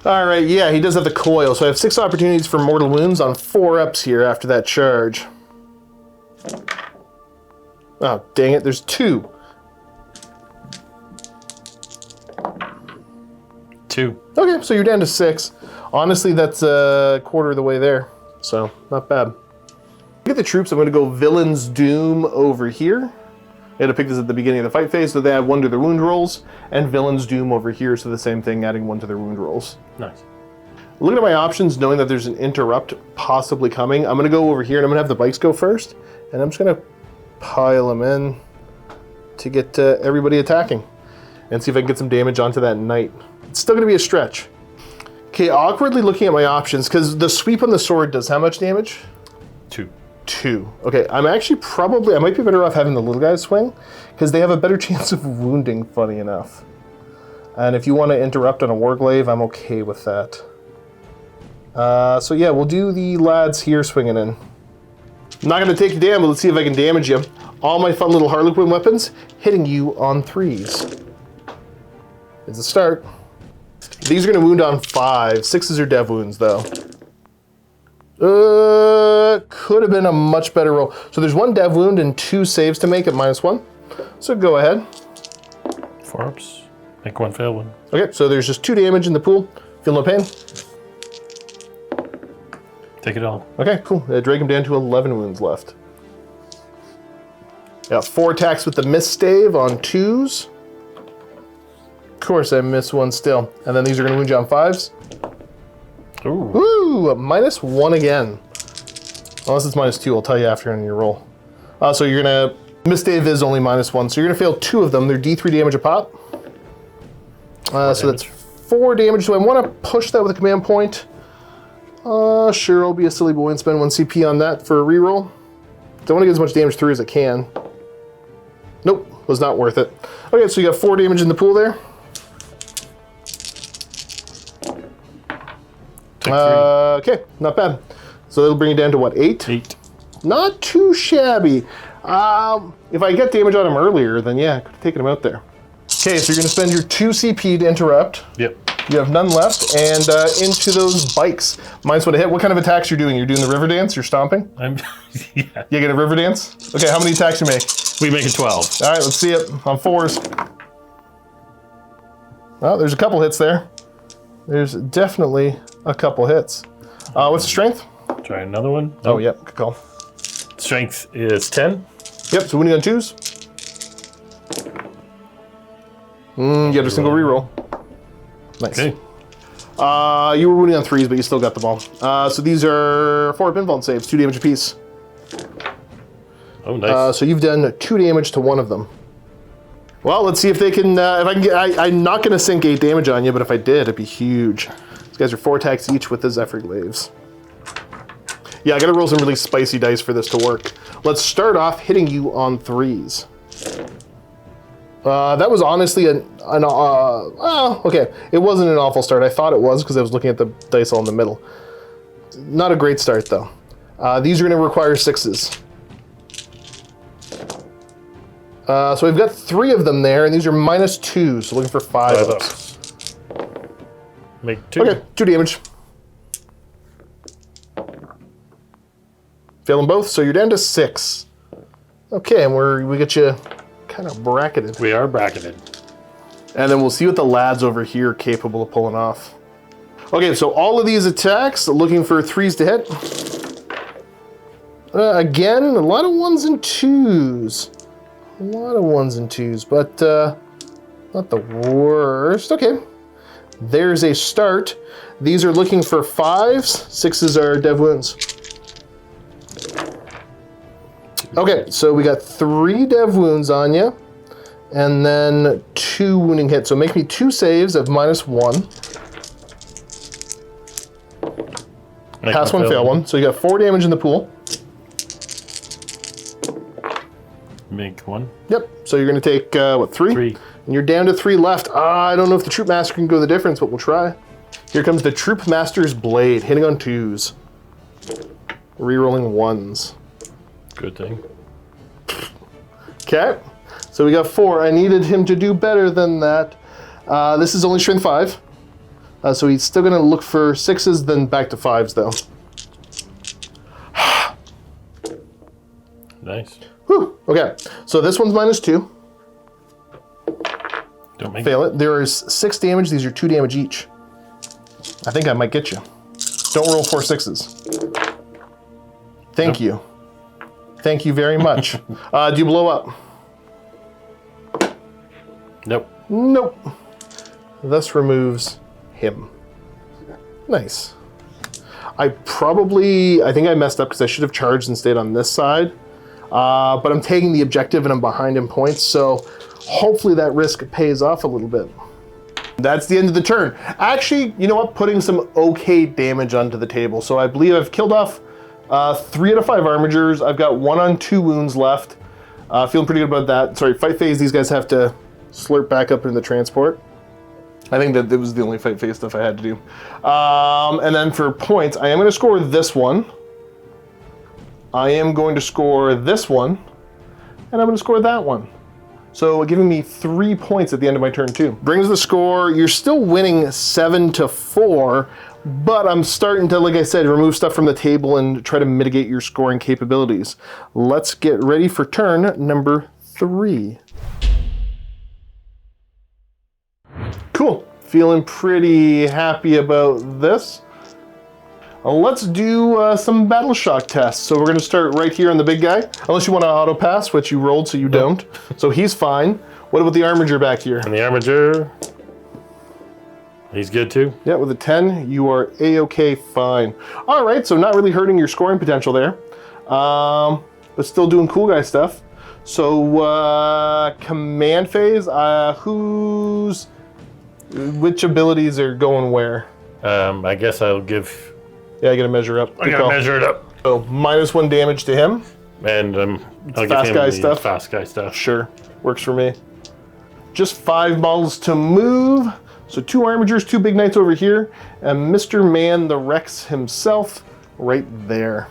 All right, yeah, he does have the coil. So I have 6 opportunities for mortal wounds on 4 ups here after that charge. Oh, dang it, there's 2. 2. Okay, so you're down to 6. Honestly, that's a quarter of the way there. So, not bad. Look at the troops. I'm going to go Villain's Doom over here. I had to pick this at the beginning of the fight phase, so they add 1 to their wound rolls, and Villain's Doom over here, so the same thing, adding 1 to their wound rolls. Nice. Looking at my options, knowing that there's an interrupt possibly coming, I'm going to go over here and I'm going to have the bikes go first, and I'm just going to pile them in to get everybody attacking, and see if I can get some damage onto that knight. It's still going to be a stretch. Okay, awkwardly looking at my options, because the sweep on the sword does how much damage? 2. 2. Okay, I'm actually probably, I might be better off having the little guys swing, because they have a better chance of wounding, funny enough. And if you want to interrupt on a warglaive, I'm okay with that. So yeah, we'll do the lads here swinging in. I'm not going to take you down, but let's see if I can damage you. All my fun little Harlequin weapons, hitting you on 3s. It's a start. These are going to wound on 5. 6s are dev wounds, though. Could have been a much better roll. So there's 1 dev wound and 2 saves to make at -1. So go ahead. 4 ups. Make 1 fail one. Okay, so there's just 2 damage in the pool. Feel no pain? Take it all. Okay, cool. Drag him down to 11 wounds left. Got 4 attacks with the miss stave on 2s. Of course, I miss 1 still. And then these are going to wound you on 5s. Ooh. Woo! -1 again. Unless it's -2, I'll tell you after on your roll. So you're going to... Miss stave is only -1, so you're going to fail 2 of them. They're D3 damage a pop. So that's 4 damage. Do I want to push that with a command point? Sure, I'll be a silly boy and spend 1 CP on that for a reroll. Don't want to get as much damage through as I can. Nope, was not worth it. Okay, so you got 4 damage in the pool there. Okay, not bad. So that'll bring it down to what, 8? 8. Not too shabby. If I get damage on him earlier, then yeah, I could have taken him out there. Okay, so you're going to spend your 2 CP to interrupt. Yep. You have none left, and into those bikes. Mine's what I hit. What kind of attacks you're doing? You're doing the river dance? You're stomping? Yeah. You get a river dance? Okay, how many attacks you make? We make it 12. All right, let's see it on 4s. Well, there's a couple hits there. There's definitely a couple hits. What's the strength? Try another one. Oh, yep, good call. Strength is 10. Yep, so winning on 2s. You get a single reroll. Nice. Okay. You were winning on 3s, but you still got the ball. So these are 4 pinfall saves, 2 damage apiece. Oh, nice. So you've done 2 damage to 1 of them. Well, let's see if they can. If I can get, I'm not going to sink 8 damage on you, but if I did, it'd be huge. These guys are 4 attacks each with the Zephyr Glaives. Yeah, I got to roll some really spicy dice for this to work. Let's start off hitting you on 3s. That was honestly okay. It wasn't an awful start. I thought it was because I was looking at the dice all in the middle. Not a great start though. These are going to require 6s. So we've got 3 of them there, and these are -2, so looking for 5 ups. Make 2. Okay, 2 damage. Fail them both, so you're down to 6. Okay, and we get you kind of bracketed. We are bracketed. And then we'll see what the lads over here are capable of pulling off. Okay, so all of these attacks, looking for 3s to hit. Again, a lot of 1s and 2s. A lot of 1s and 2s, but not the worst. Okay, there's a start. These are looking for 5s. 6s are dev wounds. Okay, so we got 3 dev wounds on you, and then 2 wounding hits. So make me 2 saves of -1. Pass 1, fail 1. So you got 4 damage in the pool. Make 1. Yep. So you're going to take, what, 3? 3. And you're down to 3 left. I don't know if the Troop Master can go the difference, but we'll try. Here comes the Troop Master's Blade, hitting on 2s. Rerolling 1s. Good thing. Okay. So we got 4. I needed him to do better than that. This is only strength 5. So he's still going to look for 6s, then back to 5s, though. Nice. Whew. Okay. So this one's -2. Don't make Fail it. There is 6 damage. These are 2 damage each. I think I might get you. Don't roll 4 6s. Thank you. Thank you very much. Do you blow up? Nope. Nope. Thus removes him. Nice. I think I messed up because I should have charged and stayed on this side. But I'm taking the objective and I'm behind in points, so hopefully that risk pays off a little bit. That's the end of the turn. Actually, you know what? Putting some okay damage onto the table. So I believe I've killed off 3 out of 5 armigers. I've got 1 on 2 wounds left. Feeling pretty good about that. Sorry, fight phase, these guys have to slurp back up into the transport. I think that it was the only fight phase stuff I had to do. And then for points, I am going to score this one. I am going to score this one. And I'm going to score that one. So giving me 3 points at the end of my turn too. Brings the score. You're still winning 7-4, but I'm starting to, like I said, remove stuff from the table and try to mitigate your scoring capabilities. Let's get ready for turn number 3. Cool. Feeling pretty happy about this. Let's do some battle shock tests. So we're going to start right here on the big guy. Unless you want to auto pass, which you rolled, so you don't. So he's fine. What about the armiger back here? And the armiger, he's good too. Yeah, with a 10, you are a-okay fine. All right, so not really hurting your scoring potential there, but still doing cool guy stuff. So command phase, which abilities are going where? I guess I'll give. Yeah, I gotta measure up. I gotta measure it up. So -1 damage to him. And I'll give fast him guy the stuff. fast guy stuff. Sure, works for me. Just 5 models to move. So 2 armigers, 2 big knights over here, and Mr. Man the Rex himself right there.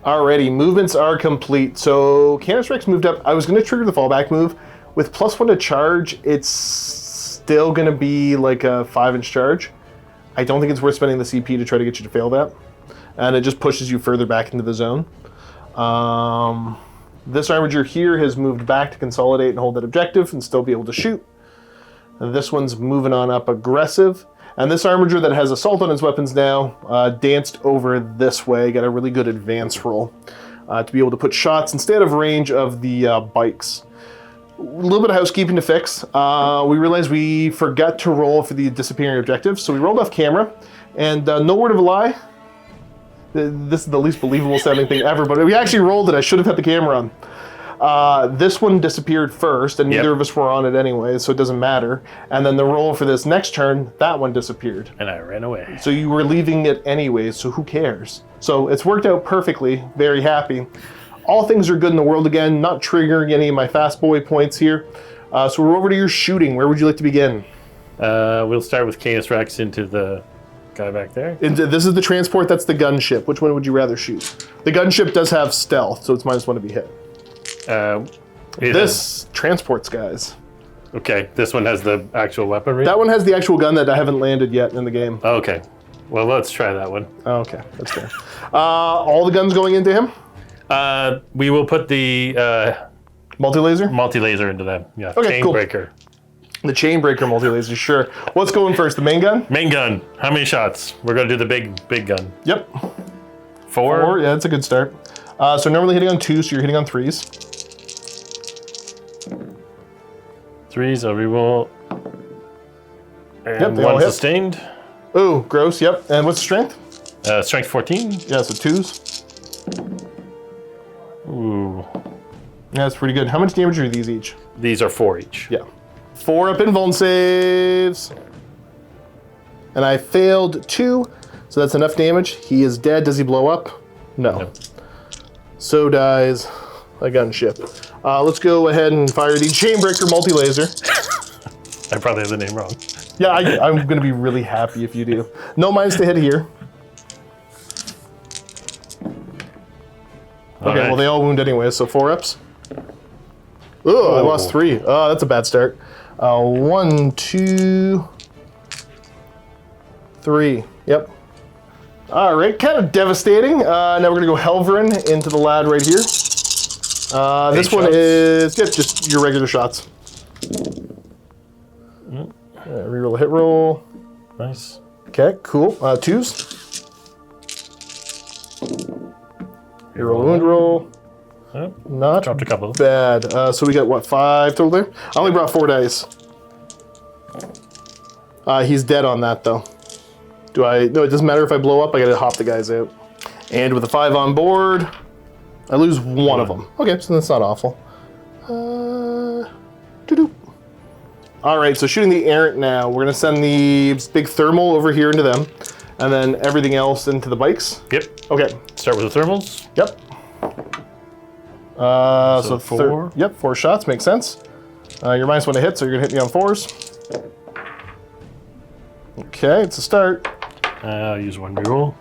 Alrighty, movements are complete. So Canis Rex moved up. I was gonna trigger the fallback move. With +1 to charge, it's still gonna be like a 5-inch charge. I don't think it's worth spending the CP to try to get you to fail that. And it just pushes you further back into the zone. This armiger here has moved back to consolidate and hold that objective and still be able to shoot. And this one's moving on up aggressive. And this armiger that has assault on his weapons now danced over this way, got a really good advance roll to be able to put shots instead of range of the bikes. A little bit of housekeeping to fix. We realized we forgot to roll for the disappearing objectives, so we rolled off camera, and no word of a lie, this is the least believable sounding thing ever, but we actually rolled it. I should have had the camera on. This one disappeared first, and neither of us were on it anyway, so it doesn't matter. And then the roll for this next turn, that one disappeared. And I ran away. So you were leaving it anyway, so who cares? So it's worked out perfectly, very happy. All things are good in the world again, not triggering any of my fast boy points here. So we're over to your shooting. Where would you like to begin? We'll start with Canis Rex into the guy back there. This is the transport, that's the gunship. Which one would you rather shoot? The gunship does have stealth, so it's -1 to be hit. This transports guys. Okay, this one has the actual weaponry? That one has the actual gun that I haven't landed yet in the game. Okay, well let's try that one. Okay, that's fair. All the guns going into him? We will put the multi-laser? Multi-laser into them, yeah. Okay, cool. Chainbreaker. The Chainbreaker multi-laser, sure. What's going first, the main gun? Main gun. How many shots? We're gonna do the big gun. Yep. 4? Yeah, that's a good start. So normally hitting on 2, so you're hitting on 3s. 3s, I'll reroll. And Yep, they all one hit. sustained. Oh, gross, yep. And what's the strength? Strength 14. Yeah, so 2s. Ooh. Yeah, that's pretty good. How much damage are these each? These are 4 each. Yeah. 4 up invuln saves. And I failed 2, so that's enough damage. He is dead. Does he blow up? No. Nope. So dies a gunship. Let's go ahead and fire the Chainbreaker multi-laser. I probably have the name wrong. Yeah, I'm going to be really happy if you do. No mines to hit here. Okay, right. well, they all wound anyway, so 4 ups. Oh, I lost 3. Oh, that's a bad start. 1, 2, 3. Yep. All right, kind of devastating. Now we're gonna go Helverin into the lad right here. This one shots. is just your regular shots. Reroll a hit roll. Nice. Okay, cool. 2s. Reroll a wound roll. Yep. Not Dropped a couple. bad. So we got what, 5 total there? I only brought 4 dice. He's dead on that though. No, it doesn't matter if I blow up, I gotta hop the guys out. And with a 5 on board, I lose 1 of them. Okay, so that's not awful. Doo-doo. All right, so shooting the errant now. We're gonna send the big thermal over here into them, and then everything else into the bikes. Yep. Okay, Start with the thermals. yep. So 4. Yep, 4 shots, makes sense. You're -1 to hit, so you're gonna hit me on 4s. Okay, it's a start. I'll use 1 reroll.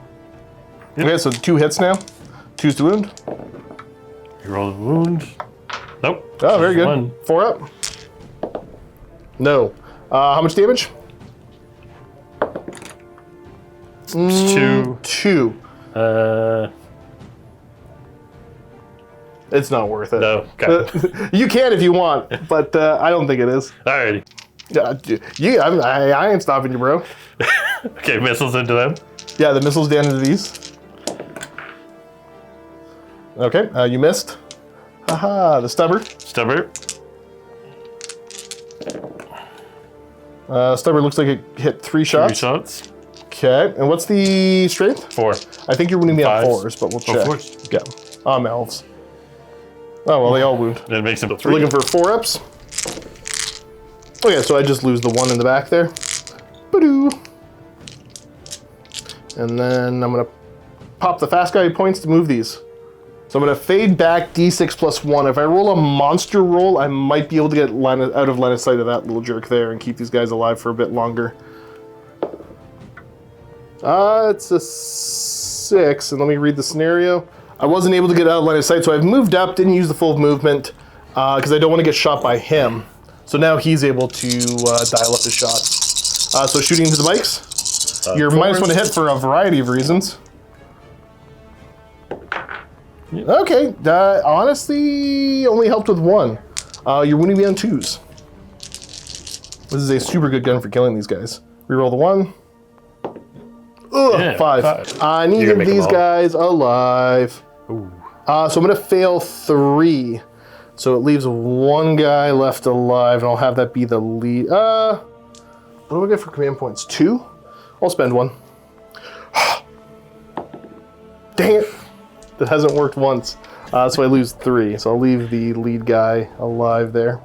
Okay, so 2 hits now. 2s to wound. Reroll the wound. Nope. Oh, very good. 1. 4 up. No. How much damage? 2. 2. It's not worth it. No. Okay. You can if you want, but I don't think it is. Alrighty. I ain't stopping you, bro. Okay, missiles into them. Yeah, the missiles down into these. Okay, you missed. Haha, the stubber. Stubber. Stubber looks like it hit 3 shots. 3 shots. Okay, and what's the strength? 4. I think you're wounding me on 5s. 4s, but we'll Oh, check. 4s? Yeah, I'm elves. Oh, well, they all wound. That makes him to We're 3. looking for 4 ups. Okay, so I just lose the 1 in the back there. Ba-doo. And then I'm gonna pop the fast guy points to move these. So I'm gonna fade back D6 plus 1. If I roll a monster roll, I might be able to get out of line of sight of that little jerk there and keep these guys alive for a bit longer. It's a 6, and let me read the scenario. I wasn't able to get out of line of sight, so I've moved up, didn't use the full movement, because I don't want to get shot by him. So now he's able to dial up his shots. So shooting into the bikes. You're -1 to hit for a variety of reasons. Yep. Okay, honestly, only helped with 1. You're wounding me on 2s. This is a super good gun for killing these guys. Reroll the 1. Ugh, Yeah, 5. 5. I needed these guys alive. Ooh. So I'm gonna fail 3. So it leaves 1 guy left alive, and I'll have that be the lead. What do I get for command points? 2? I'll spend 1. Dang it. That hasn't worked once. So I lose 3. So I'll leave the lead guy alive there.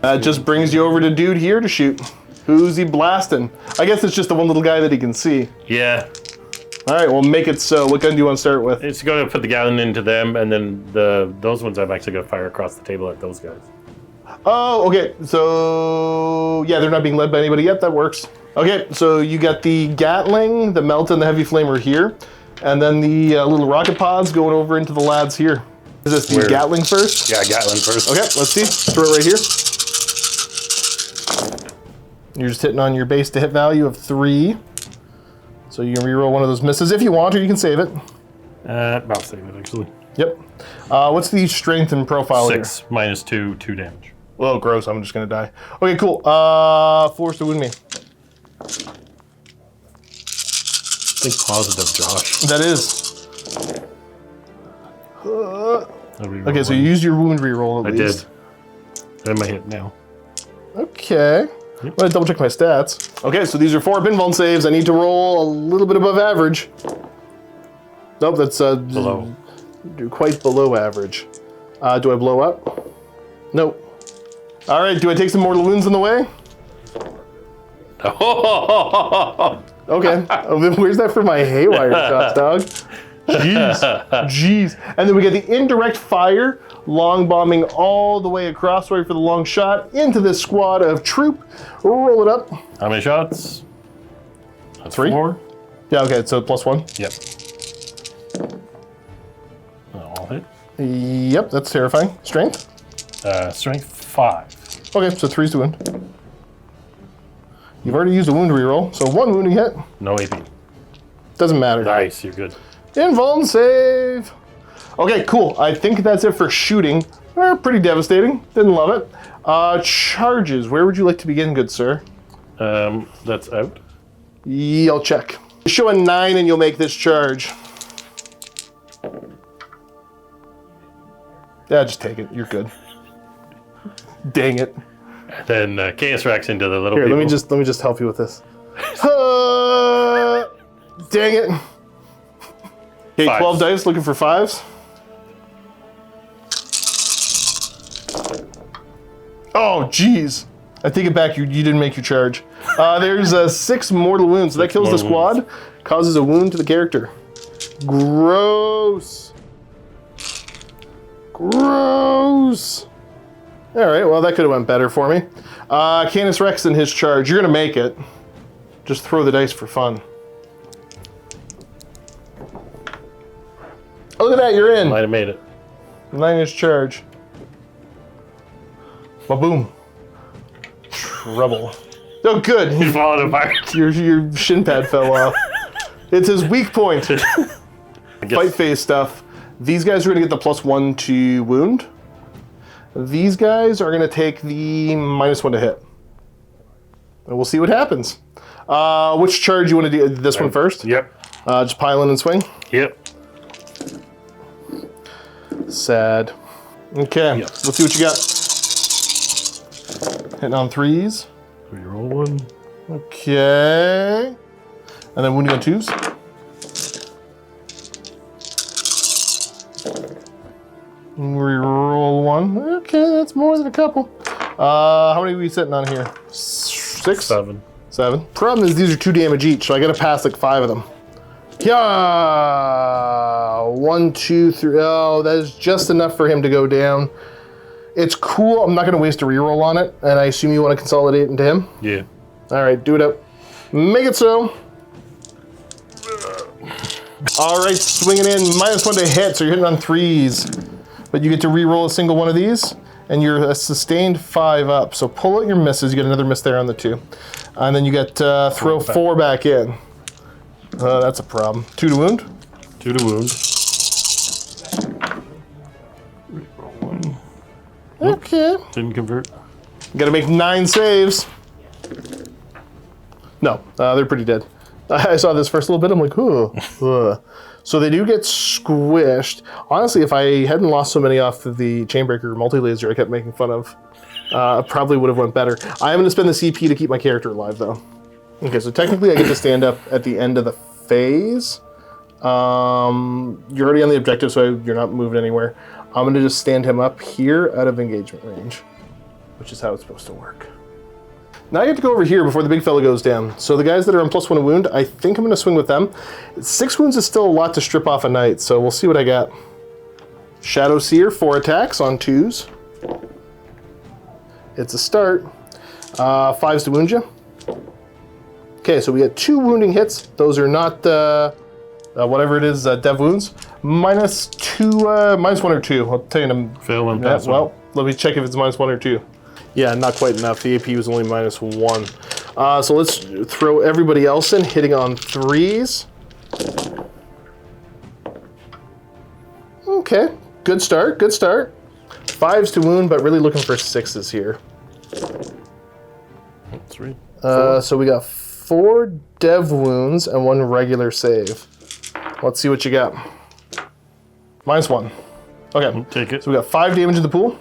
That just brings you over to dude here to shoot. Who's he blasting? I guess it's just the one little guy that he can see. Yeah. All right, well, make it so. What gun do you want to start with? It's going to put the gallon into them, and then those ones I'm actually going to fire across the table at those guys. Oh, okay. So, yeah, they're not being led by anybody yet. That works. Okay, so you got the Gatling, the Melt, and the Heavy Flamer here. And then the little rocket pods going over into the lads here. Is this the Gatling first? Yeah, Gatling first. Okay, let's see. Throw it right here. You're just hitting on your base to hit value of 3. So you can reroll one of those misses if you want, or you can save it. I'll save it, actually. Yep. What's the strength and profile 6 minus 2 damage. Oh, gross. I'm just going to die. Okay, cool. Force to wound me. Think positive, Josh. That is. Okay, so you one. used your wound reroll at least. Did. I'm hit now. Okay. I'm going to double check my stats. Okay, so these are 4 pinfall saves. I need to roll a little bit above average. Nope, that's Below. Quite below average. Do I blow up? Nope. All right, do I take some mortal wounds on the way? Okay. Where's that for my haywire shots, dog? Jeez. And then we get the indirect fire, long bombing all the way across, right for the long shot, into this squad of troop. Roll it up. How many shots? That's 3? 4. Yeah, okay, so +1. Yep. I'll hit. Yep, that's terrifying. Strength? Strength 5. Okay, so 3's to wound. You've already used a wound reroll, so 1 wounding hit. No AP. Doesn't matter. Nice, you're good. Invuln save. Okay, cool. I think that's it for shooting. Pretty devastating. Didn't love it. Charges. Where would you like to begin, good sir? That's out. I'll check. Show a 9 and you'll make this charge. Yeah, just take it. You're good. Dang it. Then Canis Rex into the little Here, people. let me just help you with this. Dang it. Okay, 12 dice, looking for 5s. Oh, jeez. I take it back, you didn't make your charge. There's 6 mortal wounds, so that kills the squad, causes a wound to the character. Gross. Gross. All right, well, that could have went better for me. Canis Rex in his charge. You're going to make it. Just throw the dice for fun. Oh, look at that, you're in. Might have made it. 9-inch charge. Ba-boom. Trouble. Oh, good. He's falling apart. Your shin pad fell off. It's his weak point. Fight phase stuff. These guys are going to get the +1 to wound. These guys are going to take the -1 to hit. And we'll see what happens. Which charge you want to do? This one first? Yep. Just pile in and swing? Yep. Sad. Okay, Yep. let's see what you got. Hitting on 3s. Reroll 1. Okay. And then wounding on 2s. Reroll 1. Okay, that's more than a couple. How many are we sitting on here? 6? 7. 7. Problem is these are 2 damage each, so I gotta pass like 5 of them. Yeah, 1, 2, 3. Oh, that is just enough for him to go down. It's cool. I'm not gonna waste a reroll on it, and I assume you want to consolidate into him. Yeah. All right, do it up. Make it so. All right, swinging in, -1 to hit, so you're hitting on 3s. But you get to re-roll a single one of these, and you're a sustained 5 up. So pull out your misses, you get another miss there on the 2. And then you get throw 4 back in. That's a problem. 2 to wound? 2 to wound. Reroll 1. Okay. Didn't convert. You gotta make 9 saves. No, they're pretty dead. I saw this first little bit, I'm like, ooh. So they do get squished. Honestly, if I hadn't lost so many off of the Chainbreaker multi-laser I kept making fun of, probably would have went better. I am going to spend the CP to keep my character alive, though. Okay, so technically I get to stand up at the end of the phase. You're already on the objective, so you're not moving anywhere. I'm going to just stand him up here out of engagement range, which is how it's supposed to work. Now I get to go over here before the big fella goes down. So the guys that are on +1 a wound, I think I'm going to swing with them. 6 wounds is still a lot to strip off a knight, so we'll see what I got. Shadow Seer, 4 attacks on 2s. It's a start. 5s to wound you. Okay, so we got 2 wounding hits. Those are not, whatever it is, dev wounds. -1 or 2. I'll tell you in a Fail one, yeah, pass one. well, let me check if it's -1 or 2. Yeah, not quite enough. The AP was only -1. So let's throw everybody else in, hitting on 3s. Okay, good start, good start. 5s to wound, but really looking for 6s here. 3. So we got 4 dev wounds and 1 regular save. Let's see what you got. -1. Okay. Take it. So we got 5 damage in the pool.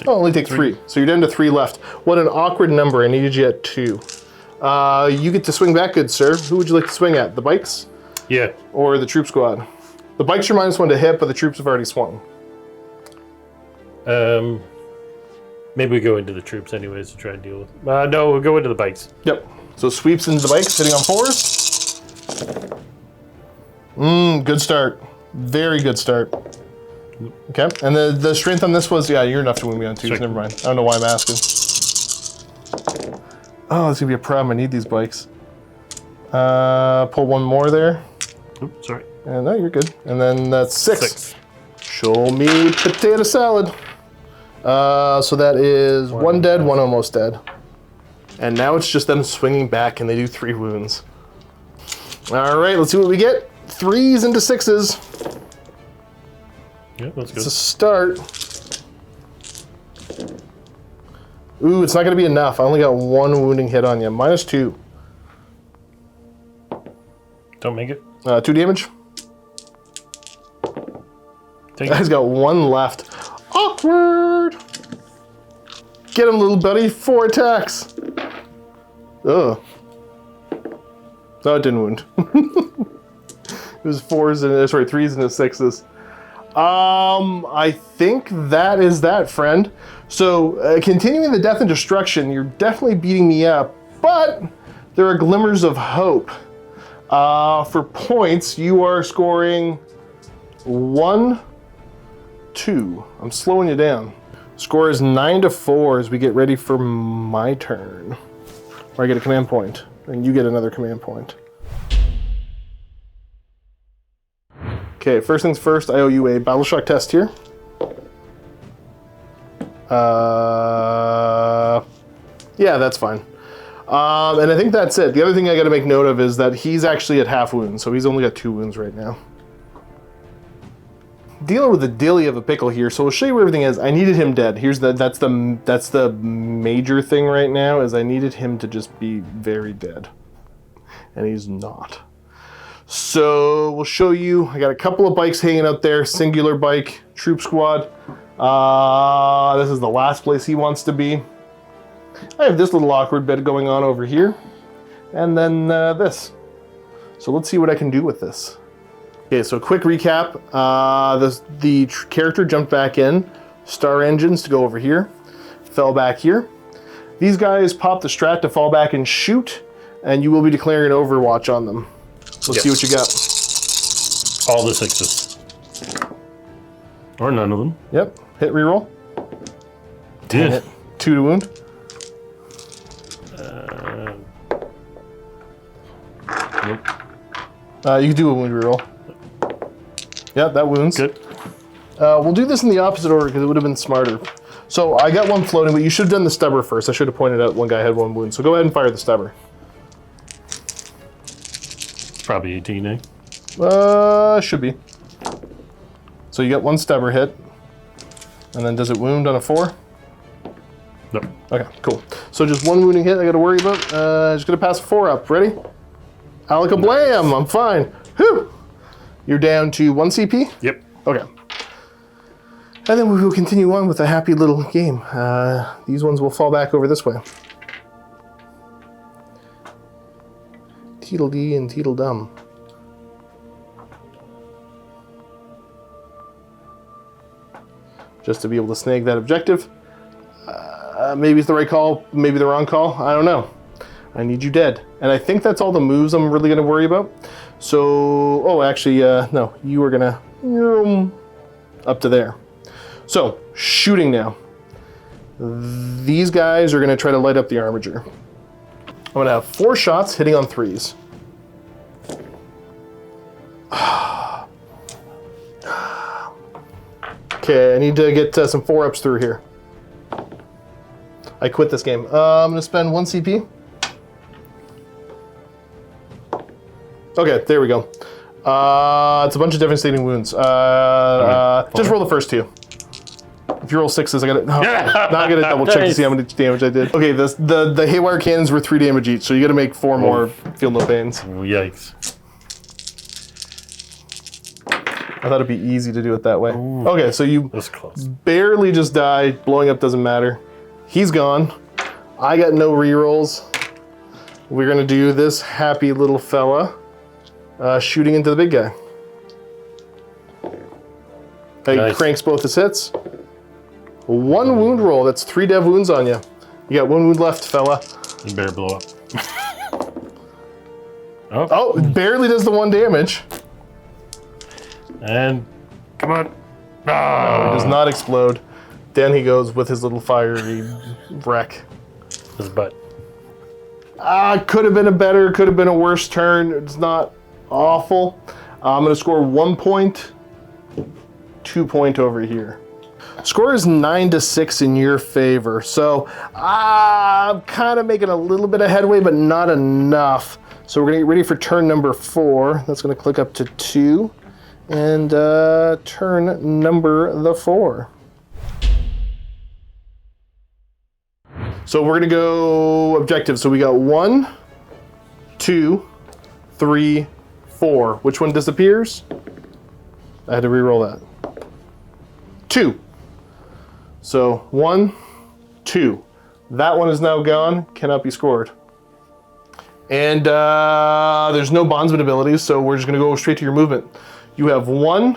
Only take 3. So you're down to 3 left. What an awkward number. I needed you at 2. You get to swing back, good sir. Who would you like to swing at? The bikes Yeah. or the troop squad? The bikes are -1 to hit, but the troops have already swung. Maybe we go into the troops anyways to try and deal with. No, we'll go into the bikes. Yep. So sweeps into the bikes, hitting on 4s. Good start. Very good start. Okay. And the strength on this was, yeah, you're enough to win me on 2s. Sure. Never mind. I don't know why I'm asking. Oh, it's gonna be a problem. I need these bikes. Pull 1 more there. Oops, sorry. And no, you're good. And then that's 6. 6. Show me potato salad. So that is 1 dead, 1 almost dead. And now it's just them swinging back, and they do 3 wounds. All right, let's see what we get. 3s into 6s. Yeah, that's good. It's a start. Ooh, it's not going to be enough. I only got 1 wounding hit on you. -2. Don't make it. 2 damage. Take Guy's it. got 1 left. Awkward. Get him, little buddy. 4 attacks. Ugh. No, it didn't wound. It was 4s and 3s into 6s. I think that is that, friend. So, continuing the death and destruction, you're definitely beating me up, but there are glimmers of hope. For points, you are scoring 1, 2. I'm slowing you down. Score is 9-4 as we get ready for my turn. Where I get a command point, and you get another command point. Okay, first things first, I owe you a battle shock test here. Yeah, that's fine. And I think that's it. The other thing I gotta make note of is that he's actually at half wounds, so he's only got 2 wounds right now. Dealing with the dilly of a pickle here, so we'll show you where everything is. I needed him dead. That's the major thing right now, is I needed him to just be very dead. And he's not. So we'll show you, I got a couple of bikes hanging out there, singular bike, troop squad. This is the last place he wants to be. I have this little awkward bit going on over here. And then this. So let's see what I can do with this. Okay, so quick recap. The character jumped back in, star engines to go over here, fell back here. These guys pop the strat to fall back and shoot, and you will be declaring an overwatch on them. Let's see what you got. All the 6s. Or none of them. Yep, hit reroll. Dang Yeah. it. 2 to wound. Nope. You can do a wound reroll. Yep, that wounds. Good. We'll do this in the opposite order because it would have been smarter. So I got 1 floating, but you should have done the stubber first. I should have pointed out one guy had 1 wound. So go ahead and fire the stubber. Probably 18, eh? Should be. So you got 1 stubber hit. And then does it wound on a 4? No. Okay, cool. So just 1 wounding hit I gotta worry about. Just gonna pass 4 up. Ready? Alakablam! I'm fine. Whew! You're down to 1 CP? Yep. Okay. And then we will continue on with a happy little game. These ones will fall back over this way. Teedledee and Teedledum. Just to be able to snag that objective. Maybe it's the right call, maybe the wrong call. I don't know. I need you dead. And I think that's all the moves I'm really going to worry about. So, oh, actually, no. You are going to up to there. So, shooting now. These guys are going to try to light up the armature. I'm going to have 4 shots hitting on 3s. Okay, I need to get some 4-ups through here. I quit this game. I'm going to spend 1 CP. Okay, there we go. It's a bunch of devastating wounds. Just roll the first 2. If you roll 6s, I gotta. Now I gotta double check to see how much damage I did. Okay, the haywire cannons were 3 damage each, so you gotta make 4 more. Feel no pains. Yikes. I thought it'd be easy to do it that way. Ooh, okay, so you that's close. Barely just died. Blowing up doesn't matter. He's gone. I got no rerolls. We're gonna do this happy little fella shooting into the big guy. He cranks both his hits. 1 wound roll. That's 3 dev wounds on you. You got 1 wound left, fella. You better blow up. Oh, it barely does the 1 damage. And come on. No, it does not explode. Then he goes with his little fiery wreck. His butt. Could have been a better, could have been a worse turn. It's not awful. I'm going to score 1 point, 2 point over here. Score is 9-6 in your favor. So I'm kind of making a little bit of headway, but not enough. So we're going to get ready for turn number 4. That's going to click up to 2. And turn number 4. So we're gonna go objective. So we got 1, 2, 3, 4. Which one disappears? I had to re-roll that. 2. So 1, 2. That one is now gone, cannot be scored. And there's no bondsman abilities, so we're just gonna go straight to your movement. You have 1,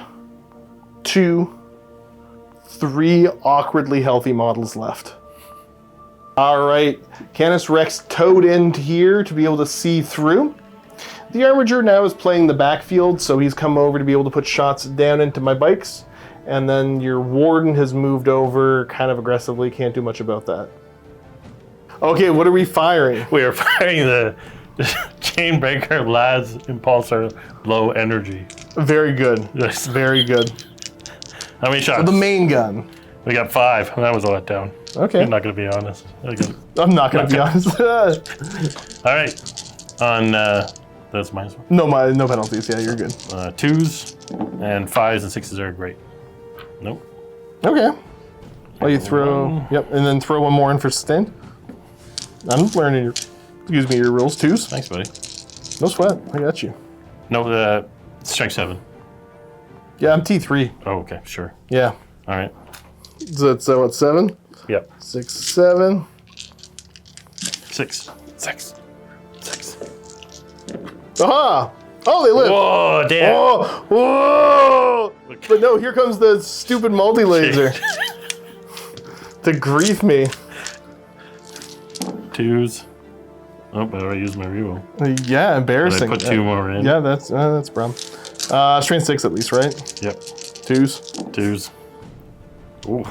2, 3 awkwardly healthy models left. All right, Canis Rex towed in here to be able to see through. The Armiger now is playing the backfield, so he's come over to be able to put shots down into my bikes. And then your Warden has moved over kind of aggressively, can't do much about that. Okay, what are we firing? We are firing the Chainbreaker Lads Impulsor Low Energy. Very good, Yes. very good. How many shots? So the main gun. We got 5. That was a letdown. Okay. I'm not going to be honest. I'm not going to be honest. All right. On that's minus 1. No penalties. Yeah, you're good. 2s and 5s and 6s are great. Nope. Okay. Well, you throw. Yep, and then throw 1 more in for sustained. I'm learning your rules. 2s. Thanks, buddy. No sweat. I got you. No, strength 7. Yeah, I'm T3. Oh, okay, sure. Yeah. All right. So what, 7? Yep. 6, 7. 6. Aha! Oh, they live. Whoa, damn. Oh, whoa! But no, here comes the stupid multi-laser to grief me. 2s. Oh, but I already used my reroll. Yeah, embarrassing. I put 2 more in. Yeah, that's a problem. Strength 6 at least, right? Yep. 2s. 2s. Ooh.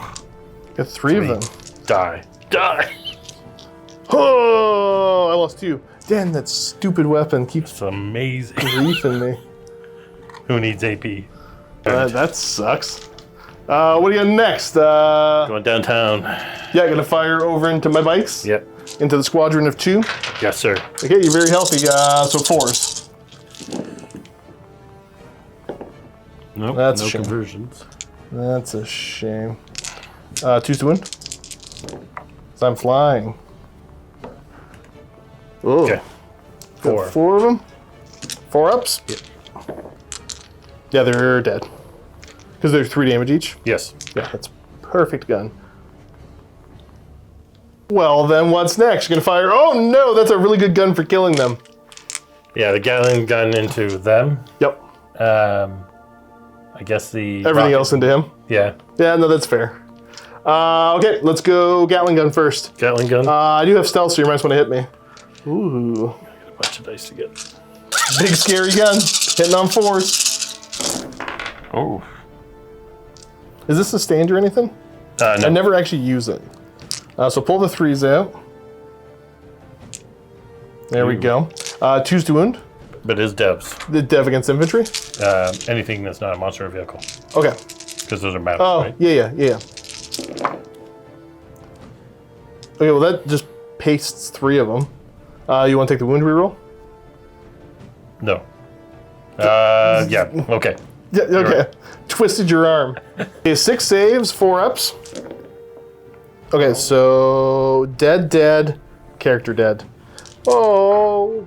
Got 3 of them. Die. Oh, I lost 2. Damn, that stupid weapon keeps It's amazing. griefing me. Who needs AP? That sucks. What do you got next? Going downtown. Yeah, gonna fire over into my bikes. Yep. Into the squadron of 2. Yes, sir. Okay, you're very healthy. So 4s. Nope. That's no a shame. conversions. That's a shame. 2s to win. So I'm flying. Oh. Okay. 4. 4 of them. 4 ups. Yep. Yeah, they're dead. Because they're 3 damage each. Yes. Yeah, that's perfect gun. Well, then what's next? You're gonna fire. Oh no, that's a really good gun for killing them. Yeah, the Gatling gun into them. Yep. I guess the Everything rocket. else into him. Yeah. Yeah, no, that's fair. Okay, let's go Gatling gun first. Gatling gun. I do have stealth, so you might want to hit me. Ooh. A bunch of dice to get. Big scary gun. Hitting on 4s. Oh. Is this sustained or anything? No. I never actually use it. So pull the 3s out. There we go. 2s to wound. But his devs. The dev against infantry. Anything that's not a monster or vehicle. Okay. Because those are battles, Oh, right? yeah. Okay, well that just pastes 3 of them. You want to take the wound reroll? No. Yeah, okay. Yeah, okay. Right. Twisted your arm. Okay, 6 saves, 4 ups. Okay, so dead, character dead. Oh.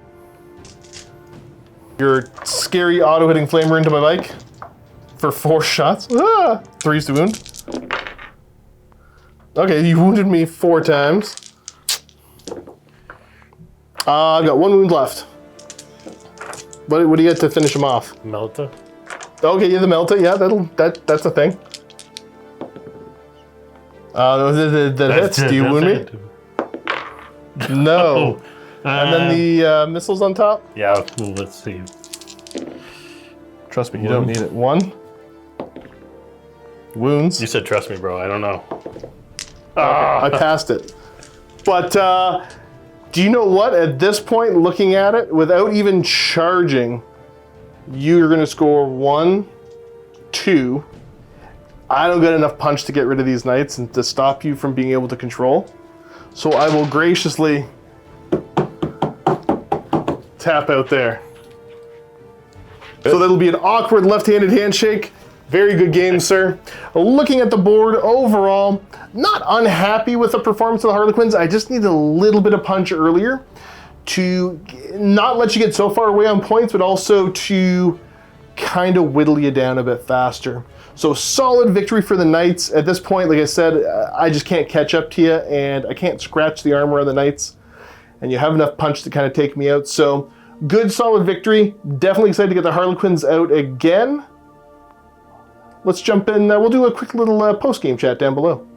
Your scary auto-hitting flamer into my bike for 4 shots. 3's to wound. Okay, you wounded me 4 times. I've got 1 wound left. What do you get to finish him off? Melta. Okay, yeah, the Melta. Yeah, that's a thing. That hits. Do you wound me? No. And then the missiles on top? Yeah, well, let's see. Trust me, you don't need it. 1. Wounds. You said trust me, bro. I don't know. I passed it. But do you know what? At this point, looking at it, without even charging, you're going to score 1, 2. I don't get enough punch to get rid of these knights and to stop you from being able to control. So I will graciously tap out there. So that'll be an awkward left-handed handshake. Very good game, sir. Looking at the board overall, not unhappy with the performance of the Harlequins. I just need a little bit of punch earlier to not let you get so far away on points, but also to kind of whittle you down a bit faster. So solid victory for the Knights. At this point, like I said, I just can't catch up to you, and I can't scratch the armor on the Knights, and you have enough punch to kind of take me out. So good, solid victory. Definitely excited to get the Harlequins out again. Let's jump in. We'll do a quick little post-game chat down below.